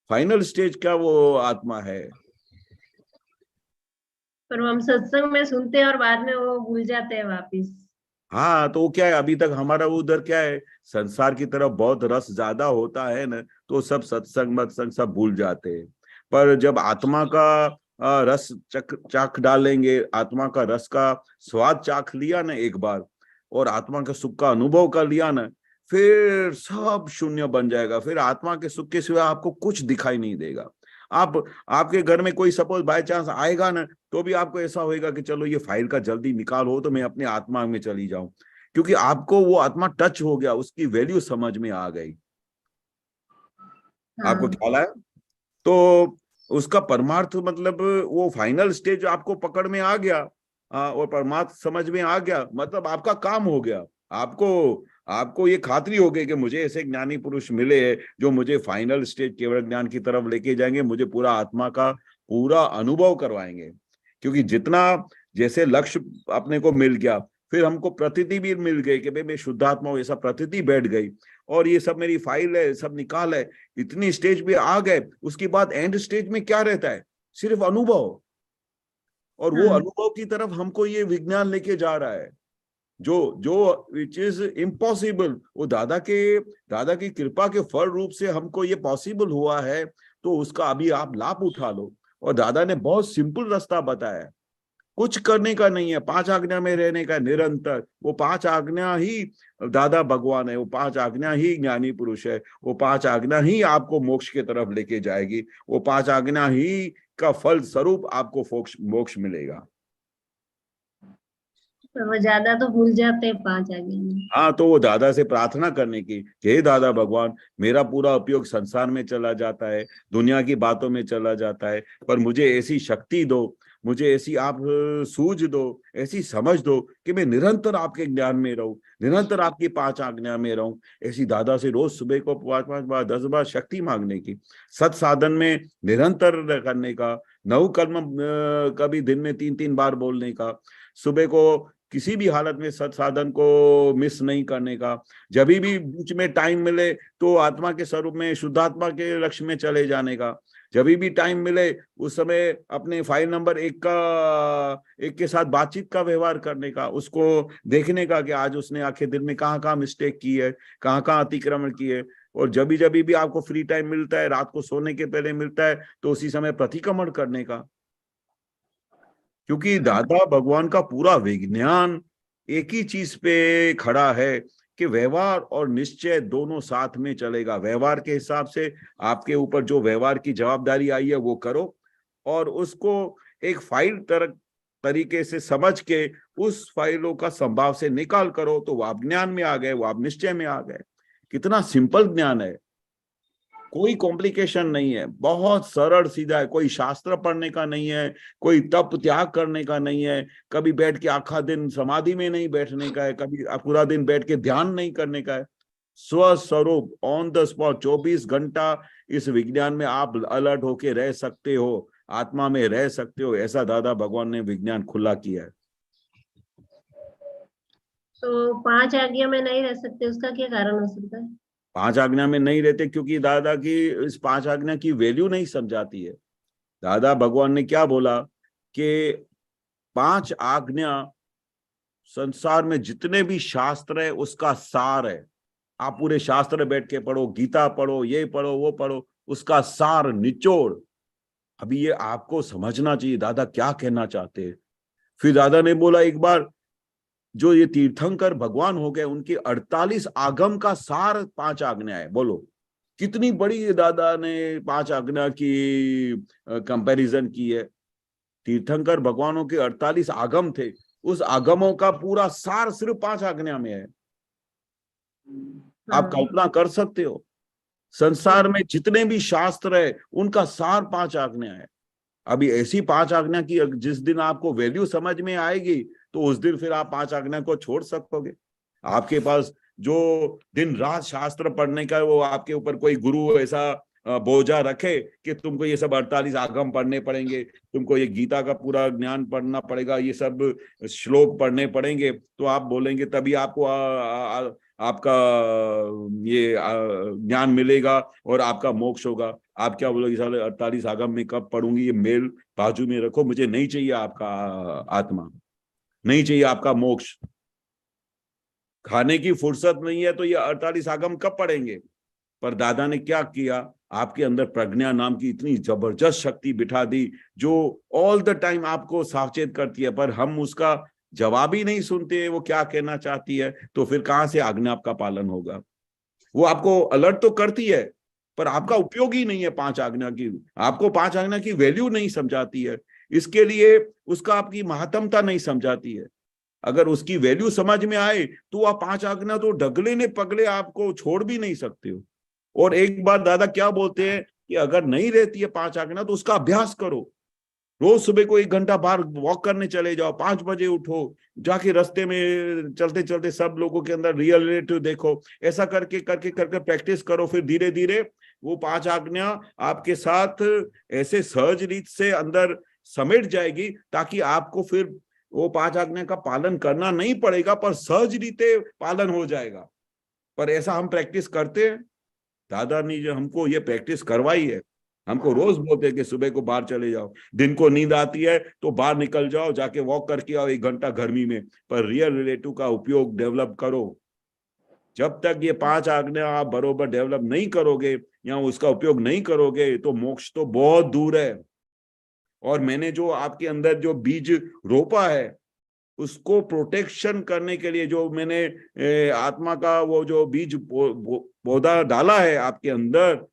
फाइनल स्टेज का वो आत्मा है. पर हम सत्संग में सुनते हैं और बाद में वो भूल जाते हैं वापिस. हाँ, तो क्या है, अभी तक हमारा उधर क्या है, संसार की तरफ बहुत रस ज्यादा होता है ना, तो सब सत्संग मतसंग सब भूल जाते हैं. पर जब आत्मा का रस चाख डालेंगे, आत्मा का रस का स्वाद चाख लिया ना एक बार, और आत्मा के सुख का अनुभव कर लिया ना, फिर सब शून्य बन जाएगा. फिर आत्मा के सुख के सिवा आपको कुछ दिखाई नहीं देगा. आपके घर में कोई सपोज बाय चांस आएगा ना, तो भी आपको ऐसा होएगा कि चलो ये फाइल का जल्दी निकालो तो मैं अपने आत्मा में चली जाऊं, क्योंकि आपको वो आत्मा टच हो गया, उसकी वैल्यू समझ में आ गई. आपको ख्याल आया? तो उसका परमार्थ मतलब वो फाइनल स्टेज आपको पकड़ में आ गया, और परमार्थ समझ में आ गया, मतलब आपका काम हो गया. आपको ये खातरी हो गई कि मुझे ऐसे ज्ञानी पुरुष मिले हैं जो मुझे फाइनल स्टेज केवल ज्ञान की तरफ लेके जाएंगे, मुझे पूरा आत्मा का पूरा अनुभव करवाएंगे. क्योंकि जितना जैसे लक्ष्य अपने को मिल गया, फिर हमको प्रतीति भी मिल गई कि भाई मैं शुद्धात्मा हूं, ऐसा प्रतीति बैठ गई, और ये सब मेरी फाइल है, सब निकाल है, इतनी स्टेज पे आ गए. उसके बाद एंड स्टेज में क्या रहता है? सिर्फ अनुभव. और वो अनुभव की तरफ हमको ये विज्ञान लेके जा रहा है, जो विच इज इम्पॉसिबल. वो दादा की कृपा के फल रूप से हमको ये पॉसिबल हुआ है, तो उसका अभी आप लाभ उठा लो. और दादा ने बहुत सिंपल रास्ता बताया है, कुछ करने का नहीं है, 5 आज्ञा में रहने का निरंतर. वो 5 आज्ञा ही दादा भगवान है, वो 5 आज्ञा ही ज्ञानी पुरुष है, वो 5 आज्ञा ही आपको मोक्ष की तरफ लेके जाएगी, वो 5 आज्ञा ही का फल स्वरूप आपको मोक्ष मिलेगा. वो ज्यादा तो भूल जाते हैं 5 आज्ञा में. हाँ, तो वो दादा से प्रार्थना करने की कि हे दादा भगवान, मेरा पूरा उपयोग संसार में चला जाता है, दुनिया की बातों में चला जाता है, पर मुझे ऐसी शक्ति दो, मुझे ऐसी आप सूझ दो, ऐसी समझ दो कि मैं निरंतर आपके ज्ञान में रहूं, निरंतर आपकी 5 आज्ञा में रहूं. ऐसी दादा से रोज सुबह को 5 बार 10 बार शक्ति मांगने की, सत साधन में निरंतर करने का, 9 कर्म कभी दिन में 3-3 बार बोलने का, सुबह को किसी भी हालत में सत साधन को मिस नहीं करने का, जब भी बीच में टाइम मिले तो आत्मा के स्वरूप में शुद्धात्मा के लक्ष्य में चले जाने का, जब भी टाइम मिले उस समय अपने फाइल नंबर 1 के साथ बातचीत का व्यवहार करने का, उसको देखने का कि आज उसने आखिर दिन में कहाँ मिस्टेक की है, कहाँ अतिक्रमण की है. और जब भी आपको फ्री टाइम मिलता है, रात को सोने के पहले मिलता है, तो उसी समय प्रतिक्रमण करने का. क्योंकि दादा भगवान का पूरा विज्ञान एक ही चीज पे खड़ा है कि व्यवहार और निश्चय दोनों साथ में चलेगा. व्यवहार के हिसाब से आपके ऊपर जो व्यवहार की जवाबदारी आई है वो करो, और उसको एक फाइल तरीके से समझ के उस फाइलों का संभाव से निकाल करो, तो वो आप ज्ञान में आ गए, वो आप निश्चय में आ गए. कितना सिंपल ज्ञान है. कोई कॉम्प्लिकेशन नहीं है, बहुत सरल सीधा है। कोई शास्त्र पढ़ने का नहीं है, कोई तप त्याग करने का नहीं है, कभी बैठ के आखा दिन समाधि में नहीं बैठने का है, कभी पूरा दिन बैठ के ध्यान नहीं करने का है। स्वस्वरूप ऑन द स्पॉट 24 घंटा इस विज्ञान में आप अलर्ट होके रह सकते हो, आत्मा में रह सकते हो। ऐसा दादा भगवान ने विज्ञान खुला किया है। तो 5 आज्ञा में नहीं रह सकते, उसका क्या कारण हो सकता है? 5 आज्ञा में नहीं रहते क्योंकि दादा की इस 5 आज्ञा की वैल्यू नहीं समझाती है। दादा भगवान ने क्या बोला कि 5 आज्ञा संसार में जितने भी शास्त्र है उसका सार है। आप पूरे शास्त्र बैठ के पढ़ो, गीता पढ़ो, ये पढ़ो, वो पढ़ो, उसका सार निचोड़। अभी ये आपको समझना चाहिए दादा क्या कहना चाहते हैं। फिर दादा ने बोला एक बार जो ये तीर्थंकर भगवान हो गए उनकी 48 आगम का सार 5 आज्ञा है। बोलो कितनी बड़ी ये दादा ने 5 आज्ञा की कंपैरिजन की है। तीर्थंकर भगवानों के 48 आगम थे, उस आगमों का पूरा सार सिर्फ 5 आज्ञा में है। आप कल्पना कर सकते हो संसार में जितने भी शास्त्र है उनका सार 5 आज्ञा है। अभी ऐसी 5 आज्ञा की जिस दिन आपको वैल्यू समझ में आएगी तो उस दिन फिर आप 5 आज्ञा को छोड़ सकोगे। आपके पास जो दिन रात शास्त्र पढ़ने का वो आपके ऊपर कोई गुरु ऐसा बोझा रखे कि तुमको ये सब 48 आगम पढ़ने पड़ेंगे, तुमको ये गीता का पूरा ज्ञान पढ़ना पड़ेगा, ये सब श्लोक पढ़ने पड़ेंगे, तो आप बोलेंगे तभी आपको आपका ये ज्ञान मिलेगा और आपका मोक्ष होगा। आप क्या बोलोगे साले 48 आगम में कब पढ़ूंगी, ये मेल बाजू में रखो, मुझे नहीं चाहिए आपका आत्मा, नहीं चाहिए आपका मोक्ष। खाने की फुर्सत नहीं है तो ये 48 आगम कब पढ़ेंगे। पर दादा ने क्या किया, आपके अंदर प्रज्ञा नाम की इतनी जबरदस्त शक्ति बिठा दी जो ऑल द टाइम आपको सावचेत करती है, पर हम उसका जवाब ही नहीं सुनते वो क्या कहना चाहती है। तो फिर कहां से आज्ञा आपका पालन होगा। वो आपको अलर्ट तो करती है पर आपका उपयोग ही नहीं है 5 आज्ञा की। आपको 5 आज्ञा की वैल्यू नहीं समझाती है, इसके लिए उसका आपकी महत्वता नहीं समझाती है। अगर उसकी वैल्यू समझ में आए तो आप 5 आज्ञा तो डगले ने पगले आपको छोड़ भी नहीं सकते हो। और एक बार दादा क्या बोलते हैं कि अगर नहीं रहती है 5 आज्ञा तो उसका अभ्यास करो। रोज सुबह को 1 घंटा बाहर वॉक करने चले जाओ, 5 बजे उठो, जाके रास्ते में चलते चलते सब लोगों के अंदर रियल रिलेटिव देखो। ऐसा करके करके करके प्रैक्टिस करो, फिर धीरे धीरे वो 5 आज्ञा आपके साथ ऐसे सहज रीत से अंदर समेट जाएगी ताकि आपको फिर वो 5 आज्ञा का पालन करना नहीं पड़ेगा पर सहज रीते पालन हो जाएगा। पर ऐसा हम प्रैक्टिस करते हैं। दादा ने जो हमको ये प्रैक्टिस करवाई है, हमको रोज बोलते हैं कि सुबह को बाहर चले जाओ, दिन को नींद आती है तो बाहर निकल जाओ, जाके वॉक करके आओ 1 घंटा गर्मी में, पर रियल रिलेटिव का उपयोग डेवलप करो। जब तक ये 5 आज्ञा आप बरोबर डेवलप नहीं करोगे या उसका उपयोग नहीं करोगे तो मोक्ष तो बहुत दूर है। और मैंने जो आपके अंदर जो बीज रोपा है उसको प्रोटेक्शन करने के लिए जो मैंने आत्मा का वो जो बीज पौधा डाला है आपके अंदर,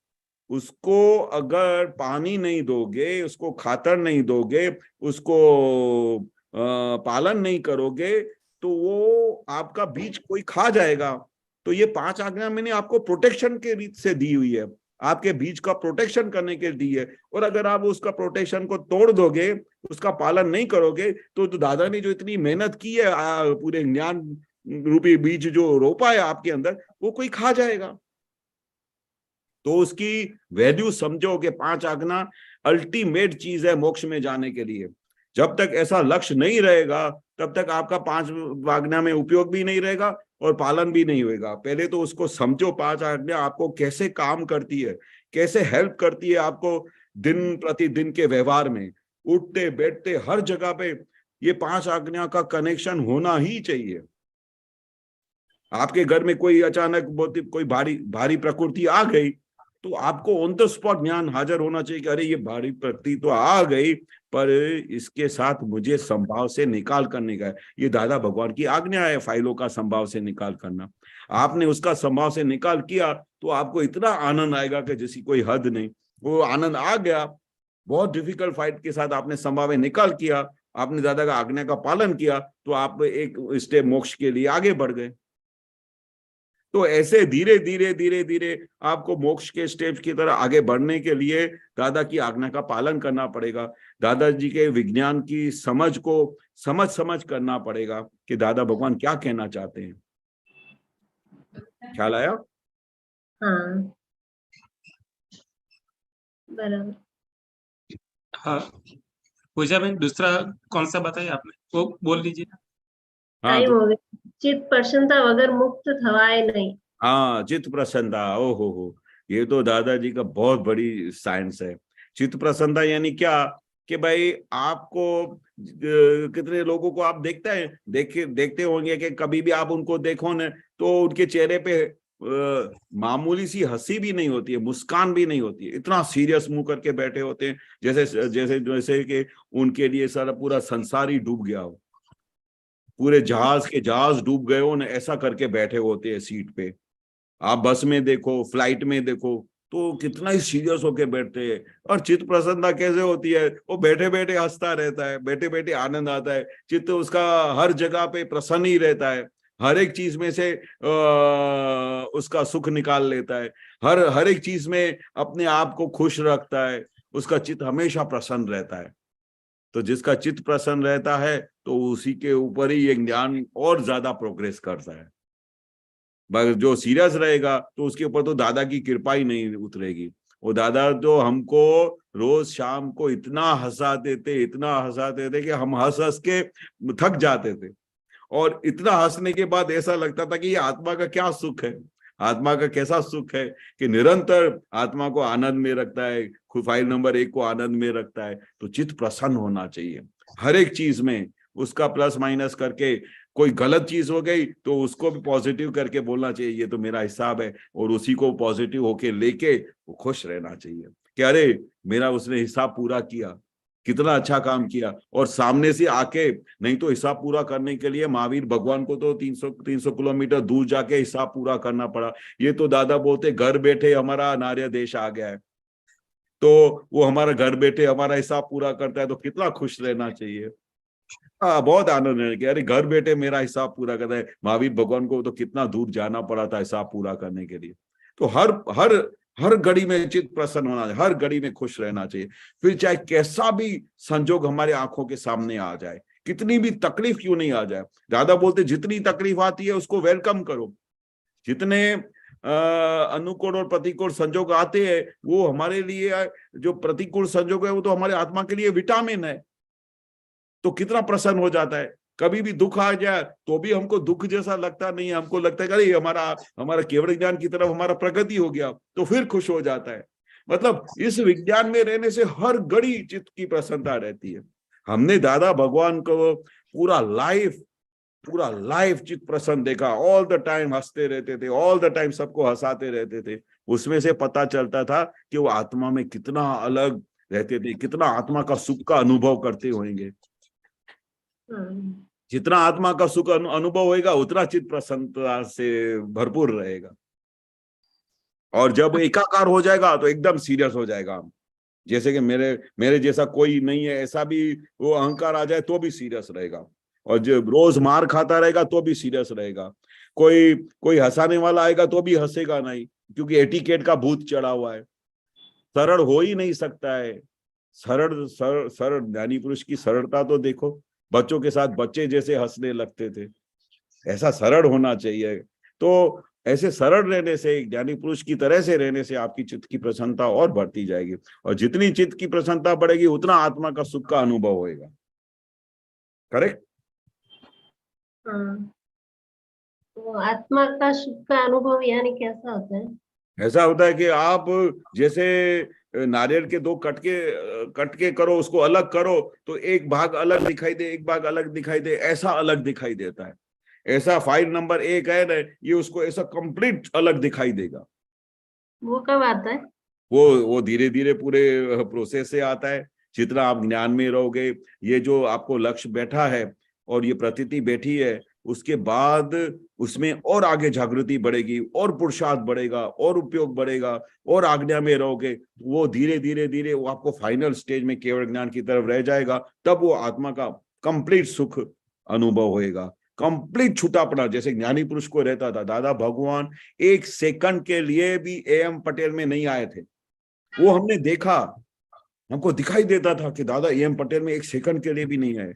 उसको अगर पानी नहीं दोगे, उसको खातर नहीं दोगे, उसको पालन नहीं करोगे तो वो आपका बीज कोई खा जाएगा। तो ये 5 आज्ञा मैंने आपको प्रोटेक्शन के रीत से दी हुई है, आपके बीज का प्रोटेक्शन करने के लिए दी है। और अगर आप उसका प्रोटेक्शन को तोड़ दोगे, उसका पालन नहीं करोगे तो दादा ने जो इतनी मेहनत की है पूरे ज्ञान रूपी बीज जो रोपा है आपके अंदर, वो कोई खा जाएगा। तो उसकी वैल्यू समझो कि 5 आज्ञा अल्टीमेट चीज है मोक्ष में जाने के लिए। जब तक ऐसा लक्ष्य नहीं रहेगा तब तक आपका 5 आज्ञा में उपयोग भी नहीं रहेगा और पालन भी नहीं होगा। पहले तो उसको समझो 5 आज्ञा आपको कैसे काम करती है, कैसे हेल्प करती है आपको दिन प्रतिदिन के व्यवहार में, उठते बैठते हर जगह पे ये 5 आज्ञा का कनेक्शन होना ही चाहिए। आपके घर में कोई अचानक कोई भारी प्रकृति आ गई तो आपको ऑन द स्पॉट ज्ञान हाजिर होना चाहिए कि अरे ये भारी प्रकृति तो आ गई पर इसके साथ मुझे संभाव से निकाल करने का है। ये दादा भगवान की आज्ञा है फाइलों का संभाव से निकाल करना। आपने उसका संभाव से निकाल किया तो आपको इतना आनंद आएगा कि जिसकी कोई हद नहीं। वो आनंद आ गया, बहुत डिफिकल्ट फाइट के साथ आपने संभाव निकाल किया, आपने दादा का आज्ञा का पालन किया तो आप एक स्टेप मोक्ष के लिए आगे बढ़ गए। तो ऐसे धीरे धीरे धीरे धीरे आपको मोक्ष के स्टेप्स की तरह आगे बढ़ने के लिए दादा की आज्ञा का पालन करना पड़ेगा। दादाजी के विज्ञान की समझ को समझ करना पड़ेगा कि दादा भगवान क्या कहना चाहते हैं। ख्याल आया? हाँ, बराबर। हाँ पूजा बहन, दूसरा कौन सा बताइए आपने, वो बोल लीजिए। हाँ टाइम हो गया। चित्त प्रसन्नता वगर मुक्त थवाए नहीं। हाँ, चित्त प्रसन्नता, ओ हो, ये तो दादाजी का बहुत बड़ी साइंस है। चित्त प्रसन्नता यानी क्या कि भाई आपको कितने लोगों को आप देखते होंगे कि कभी भी आप उनको देखो न तो उनके चेहरे पे मामूली सी हंसी भी नहीं होती है, मुस्कान भी नहीं होती है, इतना सीरियस मुंह करके बैठे होते हैं जैसे जैसे जैसे कि उनके लिए सारा पूरा संसार ही डूब गया हो, पूरे जहाज डूब गए हो न, ऐसा करके बैठे होते हैं सीट पे। आप बस में देखो, फ्लाइट में देखो, तो कितना ही सीरियस होके बैठते हैं। और चित्त प्रसन्नता कैसे होती है? वो बैठे बैठे हंसता रहता है, बैठे बैठे आनंद आता है, चित्त उसका हर जगह पे प्रसन्न ही रहता है, हर एक चीज में से उसका सुख निकाल लेता है, हर एक चीज में अपने आप को खुश रखता है, उसका चित्त हमेशा प्रसन्न रहता है। तो जिसका चित्त प्रसन्न रहता है तो उसी के ऊपर ही ये ज्ञान और ज्यादा प्रोग्रेस करता है। मगर जो सीरियस रहेगा तो उसके ऊपर तो दादा की कृपा ही नहीं उतरेगी। वो दादा तो हमको रोज शाम को इतना हंसाते थे कि हम हंस के थक जाते थे। और इतना हंसने के बाद ऐसा लगता था कि ये आत्मा का क्या सुख है, आत्मा का कैसा सुख है कि निरंतर आत्मा को आनंद में रखता है, फाइल नंबर 1 को आनंद में रखता है। तो चित्त प्रसन्न होना चाहिए हर एक चीज में, उसका प्लस माइनस करके, कोई गलत चीज हो गई तो उसको भी पॉजिटिव करके बोलना चाहिए, ये तो मेरा हिसाब है, और उसी को पॉजिटिव होके लेके वो खुश रहना चाहिए कि अरे मेरा उसने हिसाब पूरा किया, कितना अच्छा काम किया। और सामने से आके, नहीं तो हिसाब पूरा करने के लिए महावीर भगवान को तो 300 किलोमीटर दूर जाके हिसाब पूरा करना पड़ा। ये तो दादा बोलते घर बैठे हमारा अनार्य देश आ गया है, तो वो हमारा घर बैठे हमारा हिसाब पूरा करता है, तो कितना खुश रहना चाहिए। हाँ, बहुत आनंद है कि अरे घर बैठे मेरा हिसाब पूरा करता है। महावीर भगवान को तो कितना दूर जाना पड़ा था हिसाब पूरा करने के लिए। तो हर हर हर घड़ी में चित्त प्रसन्न होना चाहिए, हर घड़ी में खुश रहना चाहिए। फिर चाहे कैसा भी संजोग हमारे आंखों के सामने आ जाए, कितनी भी तकलीफ क्यों नहीं आ जाए, दादा बोलते जितनी तकलीफ आती है उसको वेलकम करो। जितने अनुकूल और प्रतिकूल संजोग आते हैं वो हमारे लिए, जो प्रतिकूल संजोग है वो तो हमारे आत्मा के लिए विटामिन है। तो कितना प्रसन्न हो जाता है। कभी भी दुख आ जाए तो भी हमको दुख जैसा लगता नहीं है, हमको लगता है कि अरे हमारा केवल ज्ञान की तरफ हमारा प्रगति हो गया, तो फिर खुश हो जाता है। मतलब इस विज्ञान में रहने से हर घड़ी चित्त की प्रसन्नता रहती है। हमने दादा भगवान को पूरा लाइफ चित्त प्रसन्न देखा, ऑल द टाइम हंसते रहते थे, ऑल द टाइम सबको हंसाते रहते थे। उसमें से पता चलता था कि वो आत्मा में कितना अलग रहते थे, कितना आत्मा का सुख का अनुभव करते होंगे। जितना आत्मा का सुख अनुभव होगा उतना चित्त प्रसन्नता से भरपूर रहेगा। और जब एकाकार हो जाएगा तो एकदम सीरियस हो जाएगा। जैसे कि मेरे जैसा कोई नहीं है, ऐसा भी वो अहंकार आ जाए तो भी सीरियस रहेगा, और जब रोज मार खाता रहेगा तो भी सीरियस रहेगा। कोई हंसाने वाला आएगा तो भी हंसेगा नहीं, क्योंकि एटिकेट का भूत चढ़ा हुआ है। सरल हो ही नहीं सकता है। सरल ज्ञानी पुरुष की सरलता तो देखो, बच्चों के साथ बच्चे जैसे हंसने लगते थे, ऐसा सरल होना चाहिए। तो ऐसे सरल रहने से, ज्ञानी पुरुष की तरह से रहने से आपकी चित्त की प्रसन्नता और बढ़ती जाएगी, और जितनी चित्त की प्रसन्नता बढ़ेगी उतना आत्मा का सुख का अनुभव होएगा। करेक्ट? तो आत्मा का सुख का अनुभव यानी कैसा होता है? ऐसा होता है कि आप जैसे नारियल के 2 कटके करो, उसको अलग करो तो एक भाग अलग दिखाई दे, एक भाग अलग दिखाई दे, ऐसा अलग दिखाई देता है। ऐसा फाइल नंबर 1 है ना, ये उसको ऐसा कंप्लीट अलग दिखाई देगा। वो कब आता है? वो धीरे धीरे पूरे प्रोसेस से आता है। जितना आप ज्ञान में रहोगे, ये जो आपको लक्ष्य बैठा है और ये प्रतीति बैठी है, उसके बाद उसमें और आगे जागृति बढ़ेगी, और पुरुषार्थ बढ़ेगा, और उपयोग बढ़ेगा, और आज्ञा में रहोगे, वो धीरे धीरे वो आपको फाइनल स्टेज में केवल ज्ञान की तरफ रह जाएगा। तब वो आत्मा का कंप्लीट सुख अनुभव होएगा। कंप्लीट छूटापना जैसे ज्ञानी पुरुष को रहता था। दादा भगवान एक सेकंड के लिए भी AM पटेल में नहीं आए थे। वो हमने देखा, हमको दिखाई देता था कि दादा AM पटेल में एक सेकंड के लिए भी नहीं आए।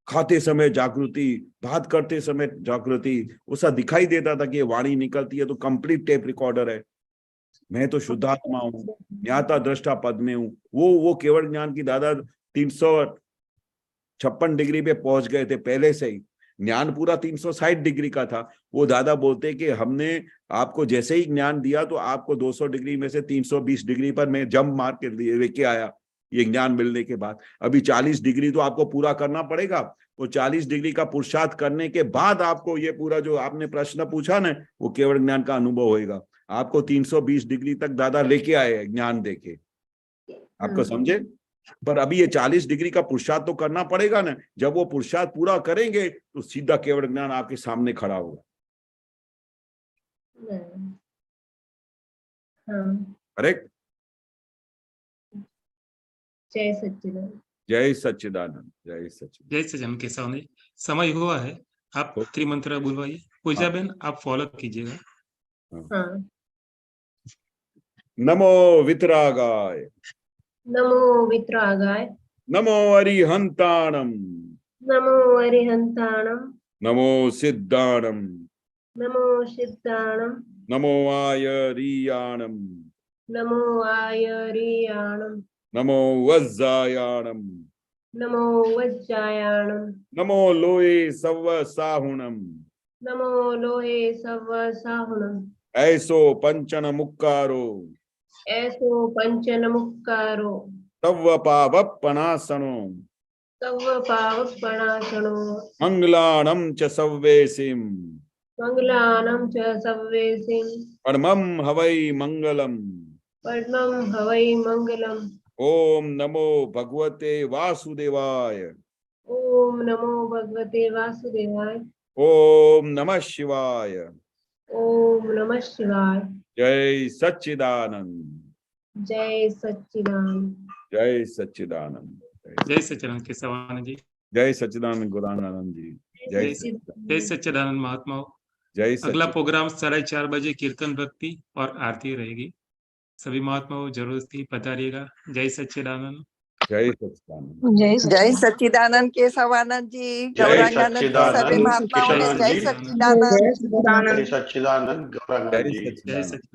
खाते समय जागृति, बात करते समय जागृति, उसका दिखाई देता था कि ये वाणी निकलती है तो कंप्लीट टेप रिकॉर्डर है। मैं तो शुद्धात्मा हूँ, ज्ञाता दृष्टा पद में हूँ। वो केवल ज्ञान की दादा 356 डिग्री पे पहुंच गए थे पहले से ही। ज्ञान पूरा 360 डिग्री का था। वो दादा बोलते कि हमने आपको जैसे ही ज्ञान दिया तो आपको 200 डिग्री में से 320 डिग्री पर मैं जंप मार के लेके आया ये ज्ञान मिलने के बाद। अभी 40 डिग्री तो आपको पूरा करना पड़ेगा। वो 40 डिग्री का पुरुषार्थ करने के बाद आपको ये पूरा जो आपने प्रश्न पूछा ना, वो केवल ज्ञान का अनुभव होएगा। आपको 320 डिग्री तक दादा लेके आए ज्ञान देके, आपको समझे। पर अभी ये 40 डिग्री का पुरुषार्थ तो करना पड़ेगा ना। जब वो पुरुषार्थ पूरा करेंगे तो सीधा केवल ज्ञान आपके सामने खड़ा होगा। करेक्ट। जय सच्चिदानंद। जय सच्चिदानंद। जय सच्चिदानंद। जय सच्चिदानंद केशवानंद जी, समय हुआ है, आप त्रिमंत्र बुलवाइए। पूजा बहन आप फॉलो कीजिएगा। हाँ। नमो वितरागाय, नमो वितरागाय, नमो अरिहंताणम, नमो अरिहंताणम, नमो सिद्धाणम, नमो सिद्धाणम, नमो आयरियाणम, नमो आयरियाणम, नमो वज्जायाणम, नमो वज्जायाणम, नमो लोहे सव्वसाहुणम, नमो लोहे सव्वसाहुणम, ऐसो पंचन मुक्कारो, ऐसो पंचन मुक्कारो, तव्व पावप्पणासनो, तव पावपणासनो, मंगलाणम च सव्वेसिम, मंगलानं च सव्वेसिं, परमं हवै मंगलम। परमं हवै मंगलम्। ओम नमो भगवते वासुदेवाय, ओम नमो भगवते वासुदेवाय, ओम नमः शिवाय। ओम नमः शिवाय। जय सच्चिदानंद। जय सच्चिदानंद। जय सच्चिदानंद। जय सच्चिदानंद केशवानंद जी, जय सच्चिदानंद गुरानंद जी। जय जय सच्चिदानंद महात्मा। जय अगला सच्चिदानंद। प्रोग्राम 4:30 बजे कीर्तन भक्ति और आरती रहेगी। सभी महात्माओं जरूर थी पधारिएगा। जय सच्चिदानंद। जय सच्चिदानंद। जय सच्चिदानंद केशवानंद जी, गौरांगानंद जी, सभी महात्माओं ने जय सच्चिदानंद। जय सच्चिदानंद गौरांग जय जी। सच्चिदानंद। जय सच्चिदानंद।